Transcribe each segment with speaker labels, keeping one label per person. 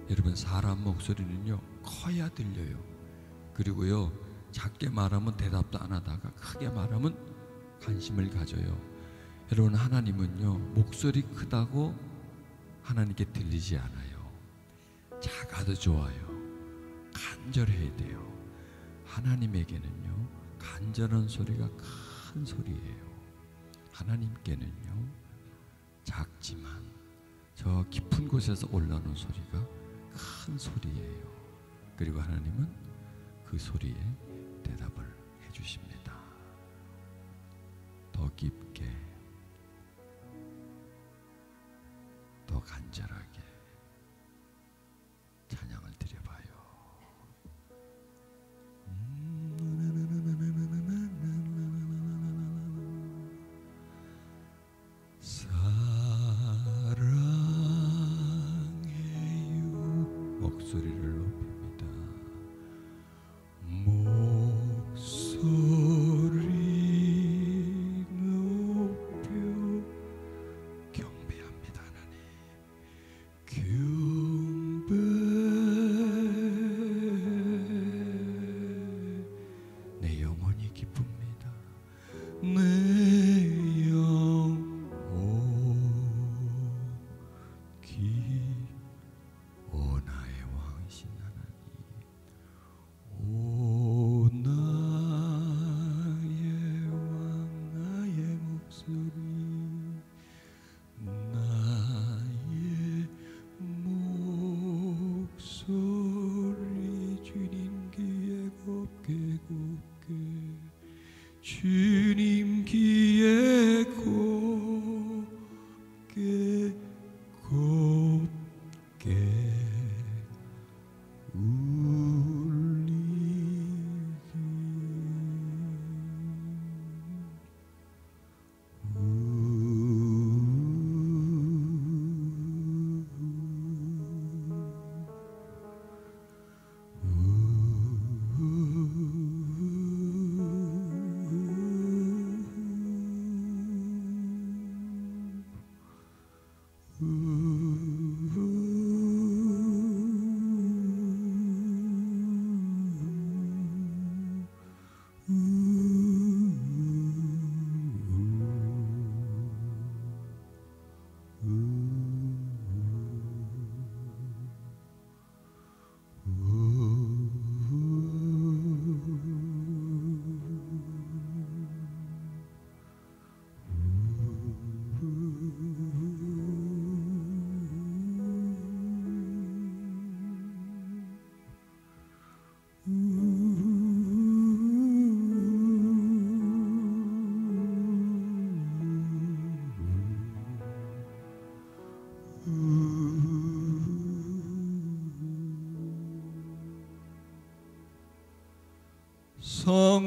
Speaker 1: 여러분, 사람 목소리는요 커야 들려요. 그리고요 작게 말하면 대답도 안 하다가 크게 말하면 관심을 가져요. 여러분, 하나님은요 목소리 크다고 하나님께 들리지 않아요. 작아도 좋아요. 간절해야 돼요. 하나님에게는요 간절한 소리가 큰 소리예요. 하나님께는요 작지만 저 깊은 곳에서 올라오는 소리가 큰 소리예요. 그리고 하나님은 그 소리에 대답을 해주십니다. 더 깊게, 더 간절하게 찬양을 드려봐요. 목소리를 높입니다. 목소리 높여 경배합니다. 하나님 경배. 내 영혼이 기쁩니다. 내 오 나의 왕이신 하나님, 오 나의 왕, 나의 목소리, 나의 목소리 주님 귀에 곱게 곱게, 주님 귀에 곱게 곱게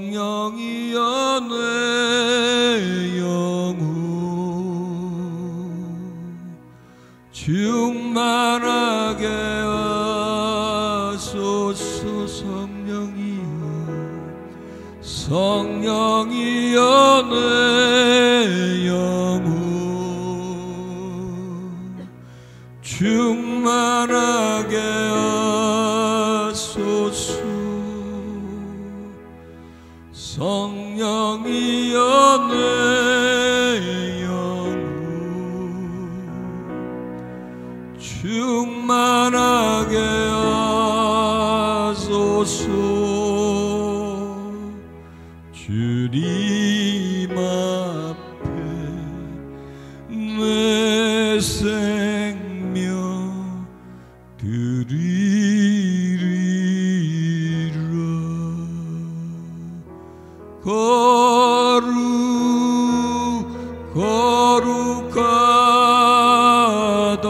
Speaker 1: 성령이여 내 영혼 충만하게 하소서. 성령이여 내 영혼 충만하게 하소서. 성령이여 내 영혼 충만하게 하소서. 주님 앞에 내 생명 드리리라. 거룩하다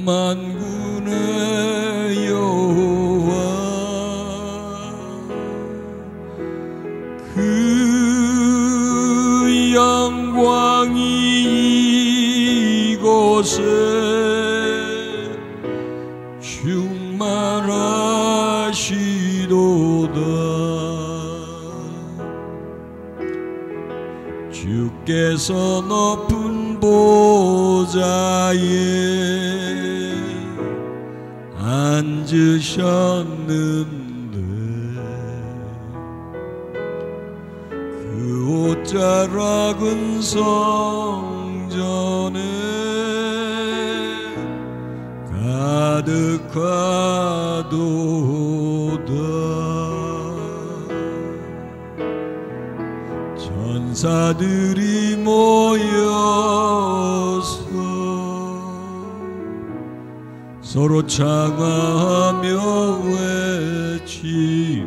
Speaker 1: 만군의 여호와, 그 영광이 이곳에 충만하시도다. 주께서 높은 곳 보좌에 앉으셨는데 그 옷자락은 성전에 가득하도다. 천사들이 모여서 서로 찬양하며 외치니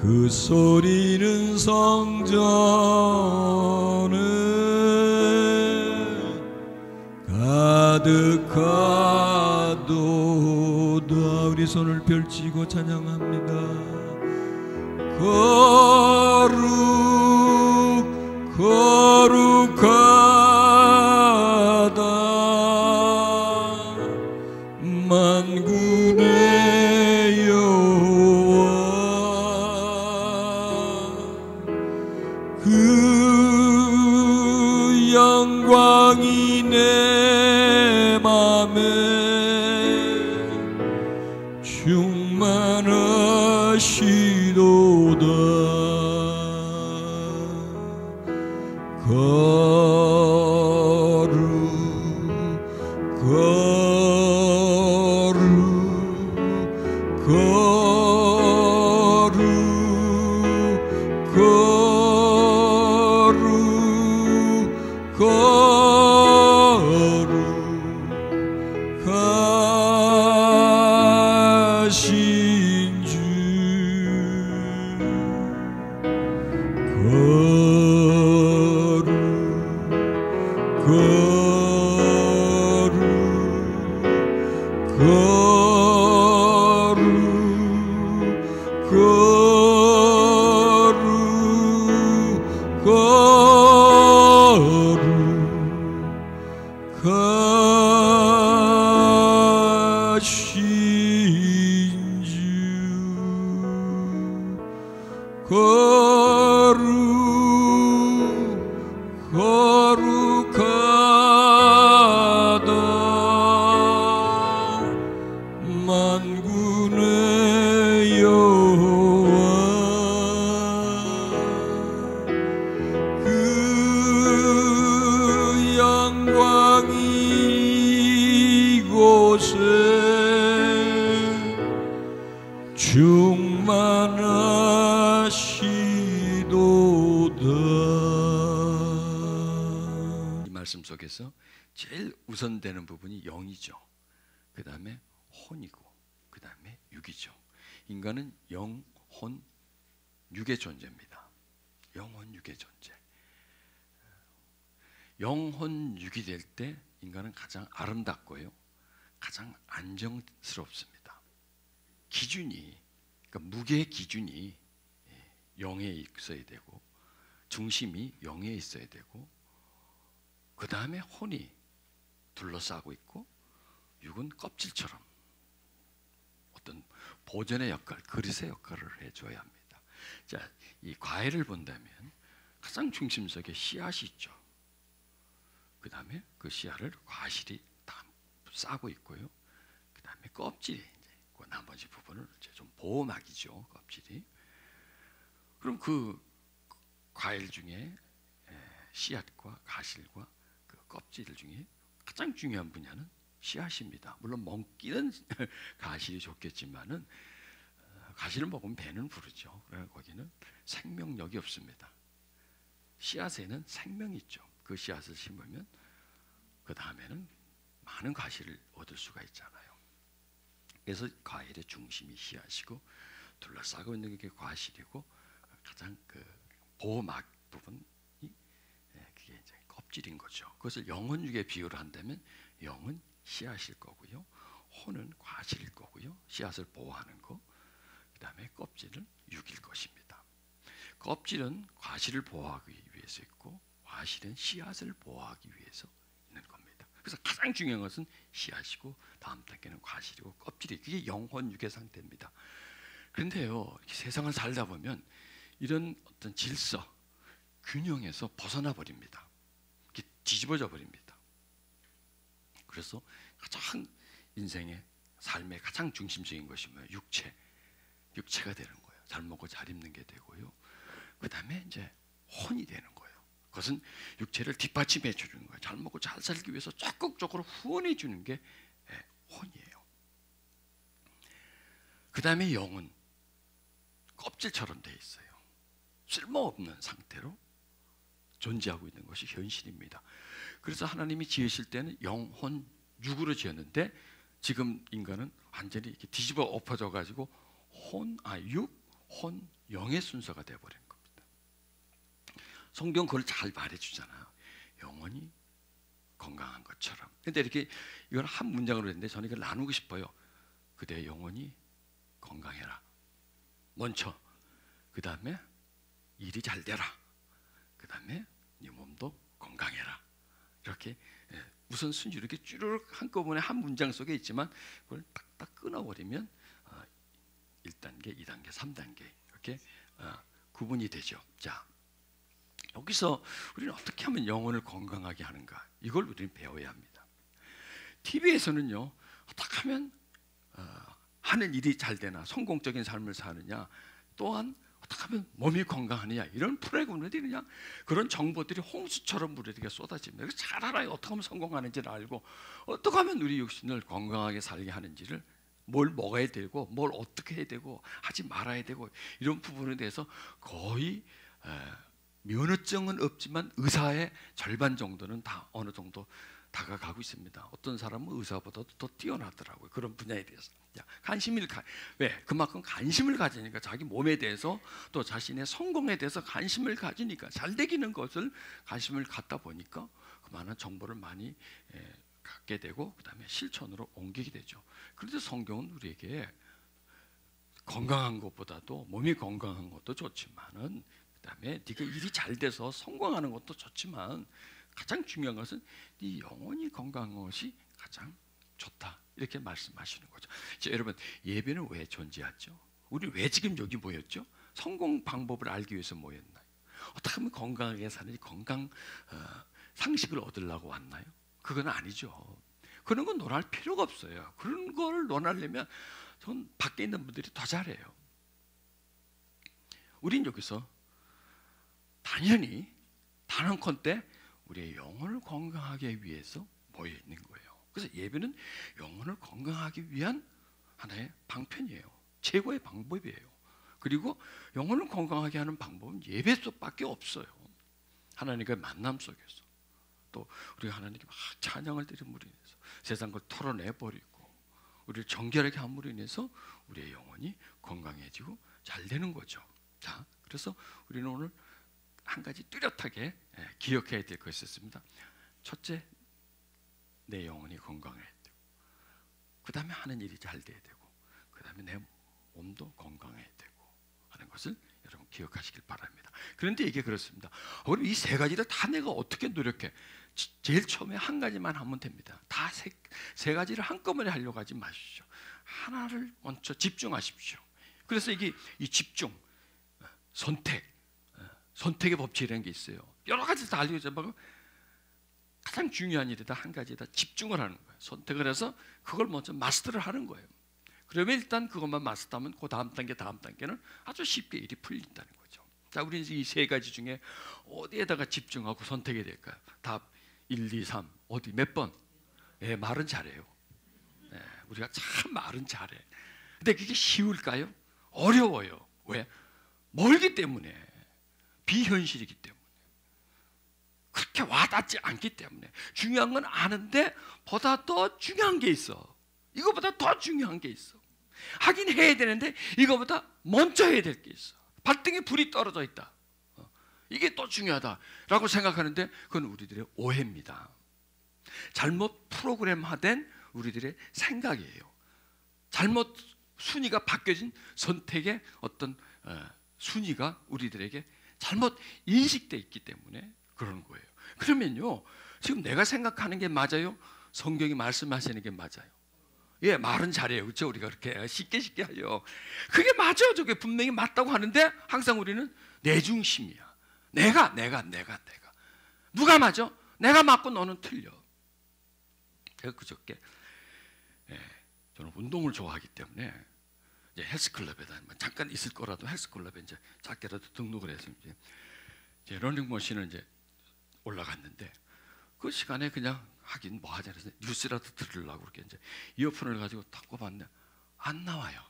Speaker 1: 그 소리는 성전에 가득하도다. 우리 손을 펼치고 찬양합니다. 거룩하다 만군의 여호와. 그 영광이 내 맘에 충만하시도다. 거룩하신 주 거룩하다 만군의 여호와. 그 영광이 이곳에 충만하시도다.
Speaker 2: 이 말씀 속에서 제일 우선되는 부분이 영이죠. 그 다음에 혼이고 그 다음에 육이죠. 인간은 영, 혼, 육의 존재입니다. 영혼, 육의 존재. 영혼, 육이 될 때 인간은 가장 아름답고요, 가장 안정스럽습니다. 기준이, 그러니까 무게의 기준이 영에 있어야 되고, 중심이 영에 있어야 되고, 그 다음에 혼이 둘러싸고 있고, 육은 껍질처럼 어떤 보존의 역할, 그릇의 역할을 해줘야 합니다. 자, 이 과일을 본다면 가장 중심 속에 씨앗이 있죠. 그 다음에 그 씨앗을 과실이 다 싸고 있고요. 그 다음에 껍질이 있고, 나머지 부분을 좀 보호막이죠, 껍질이. 그럼 그 과일 중에 씨앗과 가실과 그 껍질 중에 가장 중요한 분야는 씨앗입니다. 물론 먹기는 가실이 좋겠지만은 가실을 먹으면 배는 부르죠. 그래서 거기는 생명력이 없습니다. 씨앗에는 생명이 있죠. 그 씨앗을 심으면 그 다음에는 많은 과실을 얻을 수가 있잖아요. 그래서 과일의 중심이 씨앗이고, 둘러싸고 있는 게 과실이고, 가장 그 보호막 부분이 그게 이제 껍질인 거죠. 그것을 영혼육에 비유를 한다면 영은 씨앗일 거고요, 혼은 과실일 거고요, 씨앗을 보호하는 거, 그 다음에 껍질은 육일 것입니다. 껍질은 과실을 보호하기 위해서 있고, 과실은 씨앗을 보호하기 위해서 있는 겁니다. 그래서 가장 중요한 것은 씨앗이고, 다음 단계는 과실이고 껍질이, 그게 영혼육의 상태입니다. 그런데요, 세상을 살다 보면 이런 어떤 질서, 균형에서 벗어나 버립니다. 뒤집어 뒤집어져 버립니다. 그래서 가장 인생의 삶의 가장 중심적인 것이 뭐예요? 육체가 되는 거예요. 잘 먹고 잘 입는 게 되고요. 그 다음에 이제 혼이 되는 거예요. 그것은 육체를 뒷받침해 주는 거예요. 잘 먹고 잘 살기 위해서 적극적으로 후원해 주는 게 혼이에요. 그 다음에 영은 껍질처럼 돼 있어요. 쓸모없는 상태로 존재하고 있는 것이 현실입니다. 그래서 하나님이 지으실 때는 영혼, 육으로 지었는데 지금 인간은 완전히 이렇게 뒤집어 엎어져 가지고 육, 혼, 영의 순서가 되어버린 겁니다. 성경 그걸 잘 말해주잖아요. 영혼이 건강한 것처럼. 근데 이렇게 이건 한 문장으로 했는데 저는 이걸 나누고 싶어요. 그대의 영혼이 건강해라. 먼저. 그 다음에 일이 잘 되라. 그 다음에 네 몸도 건강해라. 이렇게 우선 순위로 이렇게 쭈르륵 한꺼번에 한 문장 속에 있지만 그걸 딱딱 끊어버리면 1단계, 2단계, 3단계 이렇게 구분이 되죠. 자, 여기서 우리는 어떻게 하면 영혼을 건강하게 하는가? 이걸 우리는 배워야 합니다. TV에서는요, 어떻게 하면 하는 일이 잘 되나, 성공적인 삶을 사느냐, 또한 어떻게 하면 몸이 건강하느냐, 이런 프로그램들이 그냥 그런 정보들이 홍수처럼 우리에게 쏟아집니다. 그래서 잘 알아요. 어떻게 하면 성공하는지를 알고, 어떻게 하면 우리 육신을 건강하게 살게 하는지를, 뭘 먹어야 되고, 뭘 어떻게 해야 되고, 하지 말아야 되고, 이런 부분에 대해서 거의 면허증은 없지만 의사의 절반 정도는 다 어느 정도 다가가고 있습니다. 어떤 사람은 의사보다도 더 뛰어나더라고요. 그런 분야에 대해서. 왜? 그만큼 관심을 가지니까, 자기 몸에 대해서 또 자신의 성공에 대해서 관심을 가지니까, 잘 되기는 것을 관심을 갖다 보니까 그만한 정보를 많이 갖게 되고 그 다음에 실천으로 옮기게 되죠. 그런데 성경은 우리에게 건강한 것보다도 몸이 건강한 것도 좋지만은, 그 다음에 네가 일이 잘 돼서 성공하는 것도 좋지만 가장 중요한 것은 네 영혼이 건강한 것이 가장 좋다, 이렇게 말씀하시는 거죠. 자, 여러분, 예배는 왜 존재하죠? 우리 왜 지금 여기 모였죠? 성공 방법을 알기 위해서 모였나요? 어떻게 하면 건강하게 사는지, 건강 상식을 얻으려고 왔나요? 그건 아니죠. 그런 건 논할 필요가 없어요. 그런 걸 논하려면 전 밖에 있는 분들이 더 잘해요. 우린 여기서 당연히 단언컨대 우리의 영혼을 건강하게 위해서 모여 있는 거예요. 그래서 예배는 영혼을 건강하기 위한 하나의 방편이에요. 최고의 방법이에요. 그리고 영혼을 건강하게 하는 방법은 예배 속밖에 없어요. 하나님과의 만남 속에서, 또 우리가 하나님께 막 찬양을 드림으로 인해서 세상 걸 털어내 버리고 우리를 정결하게 함으로 인해서 우리의 영혼이 건강해지고 잘 되는 거죠. 자, 그래서 우리는 오늘 한 가지 뚜렷하게 기억해야 될 것이 있습니다. 첫째, 내 영혼이 건강해야 되고, 그 다음에 하는 일이 잘 돼야 되고, 그 다음에 내 몸도 건강해야 되고 하는 것을 여러분 기억하시길 바랍니다. 그런데 이게 그렇습니다. 그럼 이 세 가지를 다 내가 어떻게 노력해? 제일 처음에 한 가지만 하면 됩니다. 다 세 가지를 한꺼번에 하려고 하지 마십시오. 하나를 먼저 집중하십시오. 그래서 이게 이 집중, 선택의 법칙이라는 게 있어요. 여러 가지 다 알려져. 가장 중요한 일이다 한 가지에다 집중을 하는 거예요. 선택을 해서 그걸 먼저 마스터를 하는 거예요. 그러면 일단 그것만 마스터하면 그 다음 단계는 아주 쉽게 일이 풀린다는 거죠. 자, 우리는 이 세 가지 중에 어디에다가 집중하고 선택해야 될까요? 답 1, 2, 3 어디 몇 번? 말은 잘해요. 우리가 참 말은 잘해. 근데 그게 쉬울까요? 어려워요. 왜? 멀기 때문에, 비현실이기 때문에, 그렇게 와닿지 않기 때문에. 중요한 건 아는데 보다 더 중요한 게 있어. 이거보다 더 중요한 게 있어. 하긴 해야 되는데 이거보다 먼저 해야 될 게 있어. 발등에 불이 떨어져 있다. 이게 또 중요하다라고 생각하는데 그건 우리들의 오해입니다. 잘못 프로그램화된 우리들의 생각이에요. 잘못 순위가 바뀌어진 선택의 어떤 순위가 우리들에게 잘못 인식되어 있기 때문에 그런 거예요. 그러면요, 지금 내가 생각하는 게 맞아요? 성경이 말씀하시는 게 맞아요? 말은 잘해요. 그렇죠? 우리가 그렇게 쉽게 하죠. 그게 맞아요. 저게 분명히 맞다고 하는데 항상 우리는 내 중심이야. 내가. 누가 맞아? 내가 맞고 너는 틀려. 제가 그저께 저는 운동을 좋아하기 때문에 이제 헬스클럽에다 잠깐 있을 거라도 헬스클럽에 이제 작게라도 등록을 해서 이제 러닝머신을 이제 올라갔는데 그 시간에 그냥 하긴 뭐 하자 그래서 뉴스라도 들으려고 그렇게 이제 이어폰을 가지고 딱 꼽았는데 안 나와요.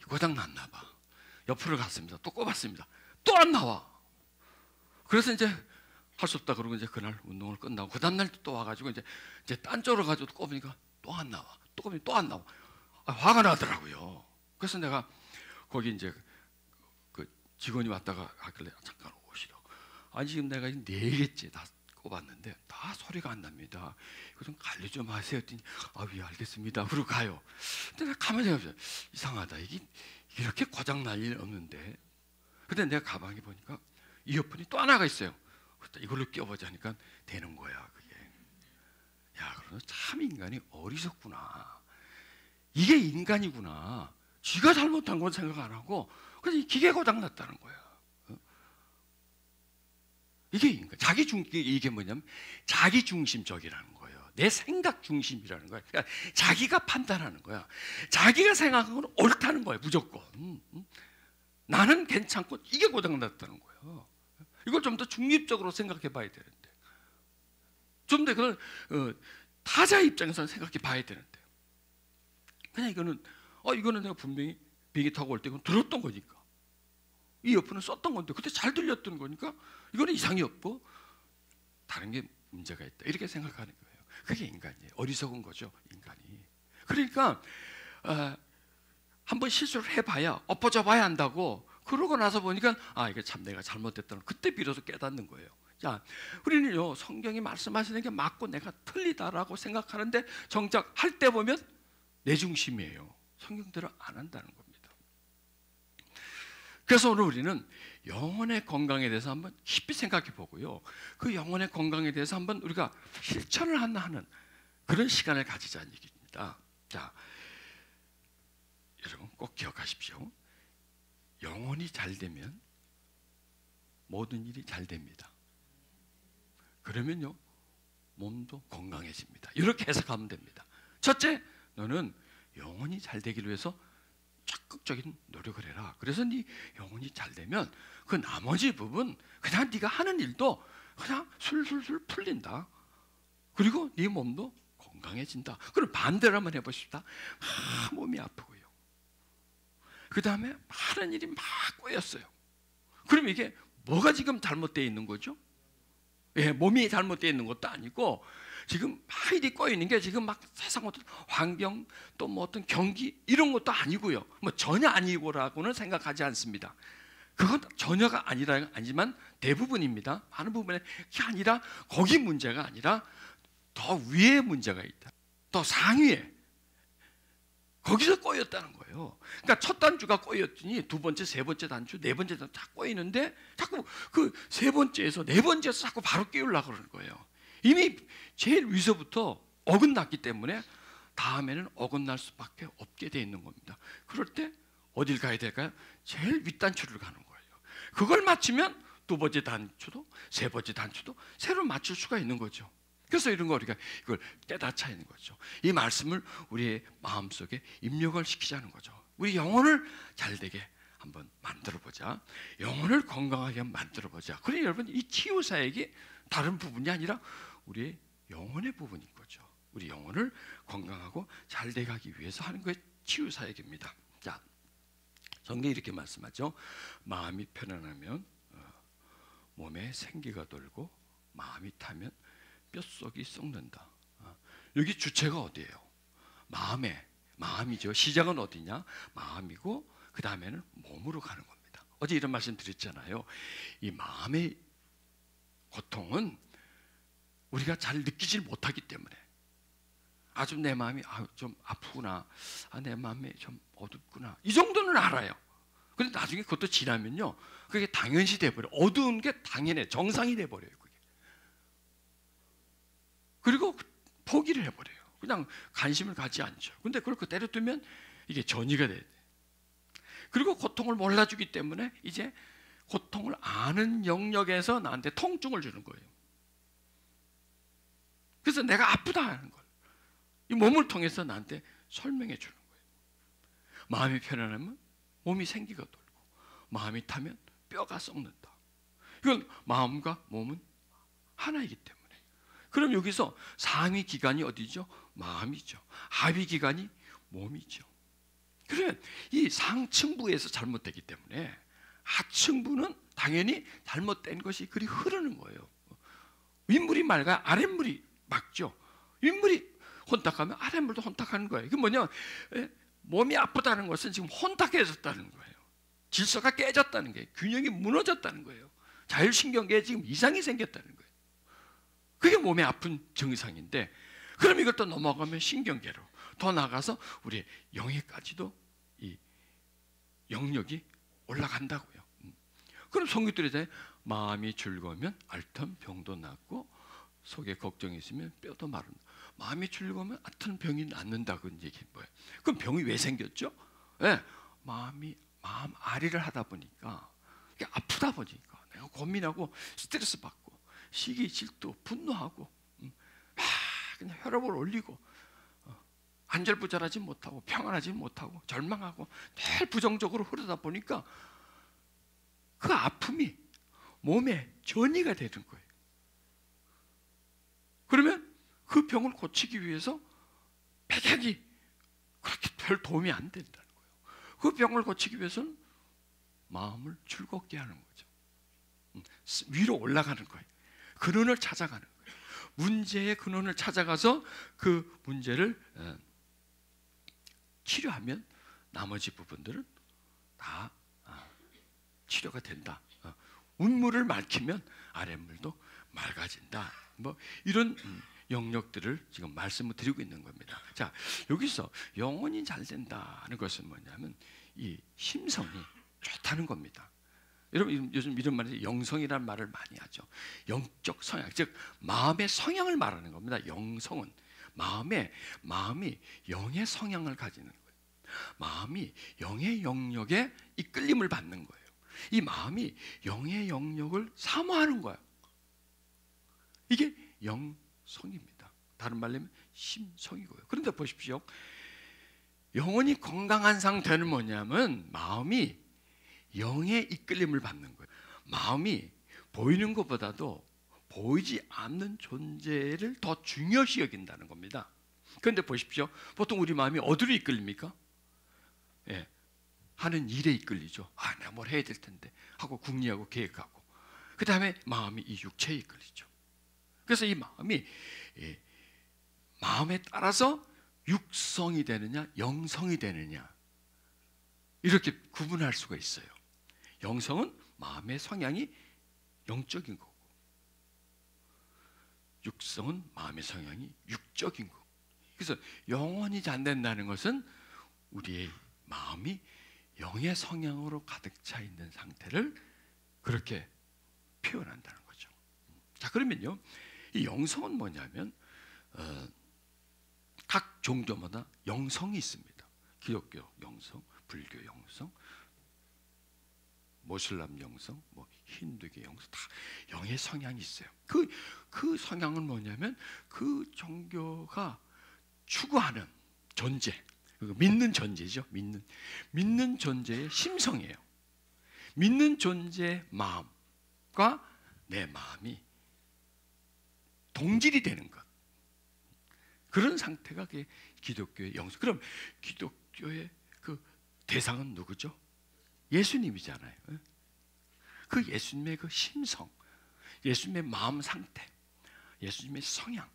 Speaker 2: 고장 났나 봐. 옆으로 갔습니다. 또 꼽았습니다. 또 안 나와. 그래서 이제 할 수 없다 그러고 이제 그날 운동을 끝나고 그 다음날 또 와가지고 이제 딴 쪽으로 가지고 꼽으니까 또 안 나와. 또 꼽으니까 또 안 나와. 화가 나더라고요. 그래서 내가 거기 이제 그 직원이 왔다가 하길래 잠깐 오시라고. 아니 지금 내가 4개째 다 꼽았는데 다 소리가 안 납니다. 이거 좀 관리 좀 하세요. 했더니 예 알겠습니다. 그러고 가요. 근데 내가 가만히 생각해보세요. 이상하다. 이게 이렇게 고장 날 일 없는데. 근데 내가 가방에 보니까 이어폰이 또 하나가 있어요. 이걸로 껴보자 하니까 되는 거야 그게. 야 그러면 참 인간이 어리석구나. 이게 인간이구나. 쥐가 잘못한 건 생각 안 하고 그냥 기계 고장 났다는 거야. 이게 인간. 이게 뭐냐면 자기 중심적이라는 거예요. 내 생각 중심이라는 거야. 그러니까 자기가 판단하는 거야. 자기가 생각한 건 옳다는 거야 무조건. 나는 괜찮고 이게 고장 났다는 거예요. 이걸 좀 더 중립적으로 생각해 봐야 되는데, 좀 더 그런 타자 입장에서 생각해 봐야 되는데, 그냥 이거는 내가 분명히 비행기 타고 올 때 이건 들었던 거니까, 이 이어폰은 썼던 건데 그때 잘 들렸던 거니까 이거는 이상이 없고 다른 게 문제가 있다 이렇게 생각하는 거예요. 그게 인간이에요. 어리석은 거죠 인간이. 그러니까 한번 실수를 해봐야 엎어져 봐야 한다고. 그러고 나서 보니까 이게 참 내가 잘못했다는 그때 비로소 깨닫는 거예요. 자, 우리는요 성경이 말씀하시는 게 맞고 내가 틀리다라고 생각하는데 정작 할 때 보면 내 중심이에요. 성경대로 안 한다는 겁니다. 그래서 오늘 우리는 영혼의 건강에 대해서 한번 깊이 생각해 보고요, 그 영혼의 건강에 대해서 한번 우리가 실천을 하는 그런 시간을 가지자는 얘기입니다. 자, 여러분 꼭 기억하십시오. 영혼이 잘 되면 모든 일이 잘 됩니다. 그러면요 몸도 건강해집니다. 이렇게 해석하면 됩니다. 첫째, 너는 영혼이 잘 되기를 위해서 적극적인 노력을 해라. 그래서 네 영혼이 잘 되면 그 나머지 부분 그냥 네가 하는 일도 그냥 술술술 풀린다. 그리고 네 몸도 건강해진다. 그럼 반대로 한번 해보십시다. 몸이 아프고요, 그 다음에 많은 일이 막 꼬였어요. 그럼 이게 뭐가 지금 잘못되어 있는 거죠? 몸이 잘못되어 있는 것도 아니고 지금 막 일이 꼬이는 게 지금 막 세상 어떤 환경 또 뭐 어떤 경기 이런 것도 아니고요, 뭐 전혀 아니고라고는 생각하지 않습니다. 그건 전혀가 아니지만 대부분입니다. 많은 부분에 그게 아니라 거기 문제가 아니라 더 위에 문제가 있다. 더 상위에 거기서 꼬였다는 거예요. 그러니까 첫 단추가 꼬였더니 두 번째, 세 번째 단추, 네 번째 단추 다 꼬이는데 자꾸 그 세 번째에서 네 번째에서 자꾸 바로 깨우려고 그러는 거예요. 이미 제일 위서부터 어긋났기 때문에 다음에는 어긋날 수밖에 없게 돼 있는 겁니다. 그럴 때 어딜 가야 될까요? 제일 윗단추를 가는 거예요. 그걸 맞추면 두 번째 단추도 세 번째 단추도 새로 맞출 수가 있는 거죠. 그래서 이런 거 우리가 이걸 깨닫자 있는 거죠. 이 말씀을 우리의 마음속에 입력을 시키자는 거죠. 우리 영혼을 잘되게 한번 만들어보자. 영혼을 건강하게 만들어보자. 그래 여러분, 이 치유사역이 다른 부분이 아니라 우리의 영혼의 부분인 거죠. 우리 영혼을 건강하고 잘되게 하기 위해서 하는 것이 치유사역입니다. 자, 성경이 이렇게 말씀하죠. 마음이 편안하면 몸에 생기가 돌고 마음이 타면 뼛속이 썩는다. 여기 주체가 어디예요? 마음이죠. 시작은 어디냐? 마음이고 그 다음에는 몸으로 가는 겁니다. 어제 이런 말씀 드렸잖아요. 이 마음의 고통은 우리가 잘 느끼질 못하기 때문에, 아주 내 마음이 좀 아프구나, 내 마음이 좀 어둡구나, 이 정도는 알아요. 근데 나중에 그것도 지나면요 그게 당연시 돼버려요. 어두운 게 당연해, 정상이 돼버려요. 그리고 포기를 해버려요. 그냥 관심을 갖지 않죠. 근데 그걸 그대로 두면 이게 전이가 돼야 돼. 그리고 고통을 몰라주기 때문에 이제 고통을 아는 영역에서 나한테 통증을 주는 거예요. 그래서 내가 아프다 하는 걸 이 몸을 통해서 나한테 설명해 주는 거예요. 마음이 편안하면 몸이 생기가 돌고, 마음이 타면 뼈가 썩는다. 이건 마음과 몸은 하나이기 때문에. 그럼 여기서 상위 기관이 어디죠? 마음이죠. 하위 기관이 몸이죠. 그러면 이 상층부에서 잘못되기 때문에 하층부는 당연히 잘못된 것이 그리 흐르는 거예요. 윗물이 맑아야 아랫물이 맑죠. 윗물이 혼탁하면 아랫물도 혼탁하는 거예요. 이게 뭐냐? 몸이 아프다는 것은 지금 혼탁해졌다는 거예요. 질서가 깨졌다는 거예요. 균형이 무너졌다는 거예요. 자율신경계에 지금 이상이 생겼다는 거예요. 그게 몸에 아픈 증상인데, 그럼 이걸 또 넘어가면 신경계로 더 나가서 우리 영에까지도 이 영역이 올라간다고요. 그럼 성경들이 마음이 즐거우면 앓던 병도 낫고 속에 걱정이 있으면 뼈도 마른다. 마음이 즐거우면 앓던 병이 낫는다고 얘기 뭐예요? 그럼 병이 왜 생겼죠? 네, 마음 아리를 하다 보니까, 아프다 보니까 내가 고민하고 스트레스 받고 시기, 질투, 분노하고 막 그냥 혈압을 올리고 안절부절하지 못하고 평안하지 못하고 절망하고 늘 부정적으로 흐르다 보니까 그 아픔이 몸에 전이가 되는 거예요. 그러면 그 병을 고치기 위해서 백약이 그렇게 별 도움이 안 된다는 거예요. 그 병을 고치기 위해서는 마음을 즐겁게 하는 거죠. 위로 올라가는 거예요. 근원을 찾아가는 거예요. 문제의 근원을 찾아가서 그 문제를 치료하면 나머지 부분들은 다 치료가 된다. 윗물을 맑히면 아랫물도 맑아진다. 뭐 이런 영역들을 지금 말씀을 드리고 있는 겁니다. 자, 여기서 영혼이 잘 된다는 것은 뭐냐면 이 심성이 좋다는 겁니다. 여러분 요즘 이런 말이 영성이라는 말을 많이 하죠. 영적 성향, 즉 마음의 성향을 말하는 겁니다. 영성은 마음이 영의 성향을 가지는 거예요. 마음이 영의 영역에 이끌림을 받는 거예요. 이 마음이 영의 영역을 사모하는 거예요. 이게 영성입니다. 다른 말로 하면 심성이고요. 그런데 보십시오. 영혼이 건강한 상태는 뭐냐면 마음이 영의 이끌림을 받는 거예요. 마음이 보이는 것보다도 보이지 않는 존재를 더 중요시 여긴다는 겁니다. 그런데 보십시오. 보통 우리 마음이 어디로 이끌립니까? 예, 하는 일에 이끌리죠. 내가 뭘 해야 될 텐데 하고 궁리하고 계획하고, 그 다음에 마음이 이 육체에 이끌리죠. 그래서 이 마음이 마음에 따라서 육성이 되느냐 영성이 되느냐 이렇게 구분할 수가 있어요. 영성은 마음의 성향이 영적인 거고, 육성은 마음의 성향이 육적인 거고. 그래서 영혼이 잘 된다는 것은 우리의 마음이 영의 성향으로 가득 차 있는 상태를 그렇게 표현한다는 거죠. 자, 그러면요, 이 영성은 뭐냐면 각 종교마다 영성이 있습니다. 기독교 영성, 불교 영성, 모슬람 영성, 힌두교 영성, 다 영의 성향이 있어요. 그 성향은 뭐냐면 그 종교가 추구하는 존재, 믿는 존재죠. 믿는 존재의 심성이에요. 믿는 존재의 마음과 내 마음이 동질이 되는 것, 그런 상태가 기독교의 영성. 그럼 기독교의 그 대상은 누구죠? 예수님이잖아요. 그 예수님의 그 심성, 예수님의 마음 상태, 예수님의 성향,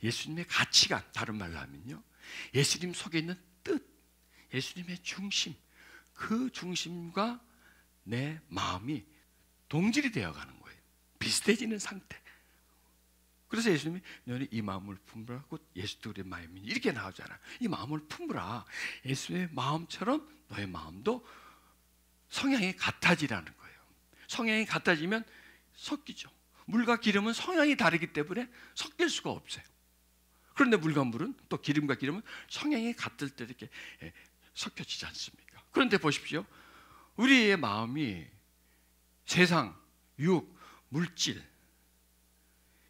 Speaker 2: 예수님의 가치관, 다른 말로 하면요, 예수님 속에 있는 뜻, 예수님의 중심, 그 중심과 내 마음이 동질이 되어가는 거예요. 비슷해지는 상태. 그래서 예수님이 너는 이 마음을 품으라, 곧 예수도 우리의 마음이니, 이렇게 나오잖아. 이 마음을 품으라. 예수의 마음처럼 너의 마음도 성향이 같아지라는 거예요. 성향이 같아지면 섞이죠. 물과 기름은 성향이 다르기 때문에 섞일 수가 없어요. 그런데 물과 물은, 또 기름과 기름은 성향이 같을 때 이렇게 섞여지지 않습니까? 그런데 보십시오. 우리의 마음이 세상, 육, 물질,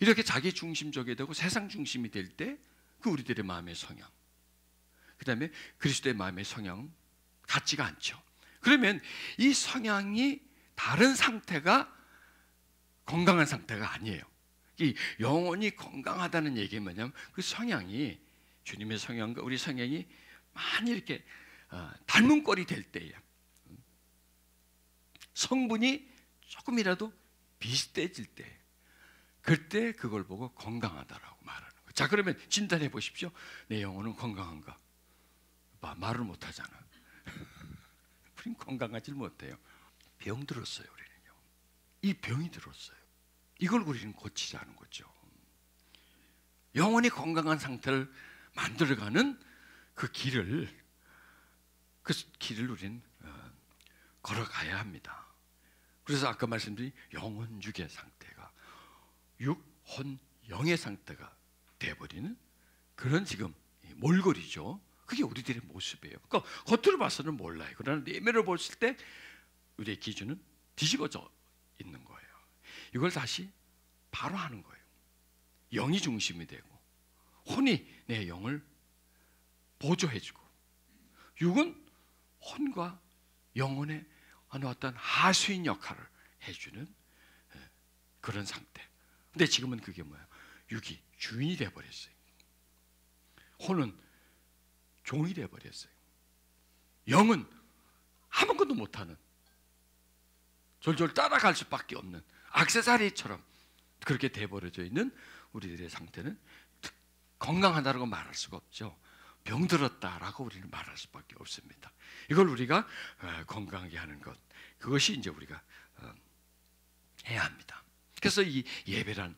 Speaker 2: 이렇게 자기 중심적이 되고 세상 중심이 될 때 그 우리들의 마음의 성향, 그 다음에 그리스도의 마음의 성향 같지가 않죠. 그러면 이 성향이 다른 상태가 건강한 상태가 아니에요. 이 영혼이 건강하다는 얘기가 뭐냐면 그 성향이 주님의 성향과 우리 성향이 많이 이렇게 닮은 꼴이 될 때예요. 성분이 조금이라도 비슷해질 때, 그때 그걸 보고 건강하다라고 말하는 거예요. 자, 그러면 진단해 보십시오. 내 영혼은 건강한가? 말을 못 하잖아. 우린 건강하지 못해요. 병 들었어요, 우리는요. 이 병이 들었어요. 이걸 우리는 고치자는 거죠. 영혼이 건강한 상태를 만들어가는 그 길을 우리는 걸어가야 합니다. 그래서 아까 말씀드린 영혼 육의 상태가 육, 혼, 영의 상태가 돼버리는 그런 지금 몰골이죠. 그게 우리들의 모습이에요. 그러니까 겉으로 봐서는 몰라요. 그러나 내면을 봤을 때 우리의 기준은 뒤집어져 있는 거예요. 이걸 다시 바로 하는 거예요. 영이 중심이 되고 혼이 내 영을 보조해주고 육은 혼과 영혼의 어느 어떤 하수인 역할을 해주는 그런 상태. 근데 지금은 그게 뭐예요? 육이 주인이 돼버렸어요. 혼은 종이 돼버렸어요. 영은 아무것도 못하는, 졸졸 따라갈 수밖에 없는 액세서리처럼 그렇게 돼버려져 있는 우리들의 상태는 건강하다고 말할 수가 없죠. 병들었다라고 우리는 말할 수밖에 없습니다. 이걸 우리가 건강하게 하는 것, 그것이 이제 우리가 해야 합니다. 그래서 이 예배란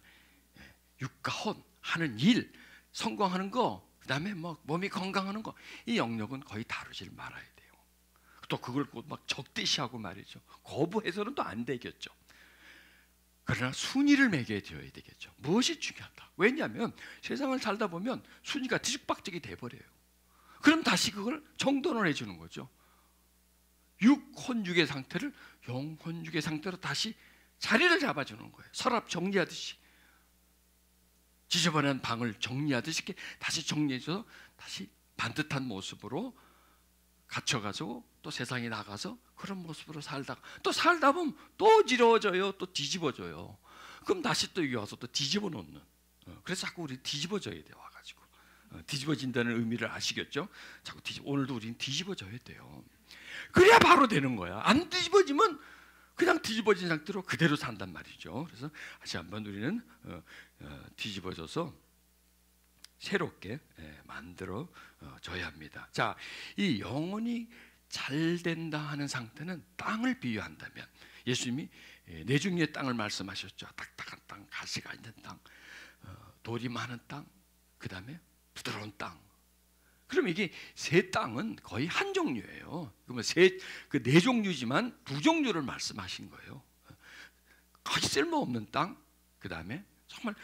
Speaker 2: 육과 혼 하는 일, 성공하는 거, 그 다음에 뭐 몸이 건강하는 거, 이 영역은 거의 다루질 말아야 돼요. 또 그걸 막 적대시하고 말이죠. 거부해서는 또 안 되겠죠. 그러나 순위를 매겨야 되겠죠. 무엇이 중요하다? 왜냐하면 세상을 살다 보면 순위가 뒤죽박죽이 돼버려요. 그럼 다시 그걸 정돈을 해주는 거죠. 육혼육의 상태를 영혼육의 상태로 다시 자리를 잡아주는 거예요. 서랍 정리하듯이, 지저분한 방을 정리하듯이 이렇게 다시 정리해서 다시 반듯한 모습으로 갇혀가지고 또 세상에 나가서 그런 모습으로 살다가 또 살다 보면 또 지러워져요. 또 뒤집어져요. 그럼 다시 또 여기 와서 또 뒤집어 놓는. 그래서 자꾸 우리 뒤집어져야 돼요. 와가지고 뒤집어진다는 의미를 아시겠죠? 자꾸 오늘도 우리는 뒤집어져야 돼요. 그래야 바로 되는 거야. 안 뒤집어지면 그냥 뒤집어진 상태로 그대로 산단 말이죠. 그래서 다시 한번 우리는 뒤집어져서 새롭게 만들어 줘야 합니다. 자, 이 영혼이 잘 된다 하는 상태는 땅을 비유한다면 예수님이 내중의 땅을 말씀하셨죠. 딱딱한 땅, 가시가 있는 땅, 돌이 많은 땅, 그 다음에 부드러운 땅. 그럼 이게 세 땅은 거의 한 종류예요. 그러면 그 네 종류지만 두 종류를 말씀하신 거예요. 거의 쓸모없는 땅, 그 다음에 정말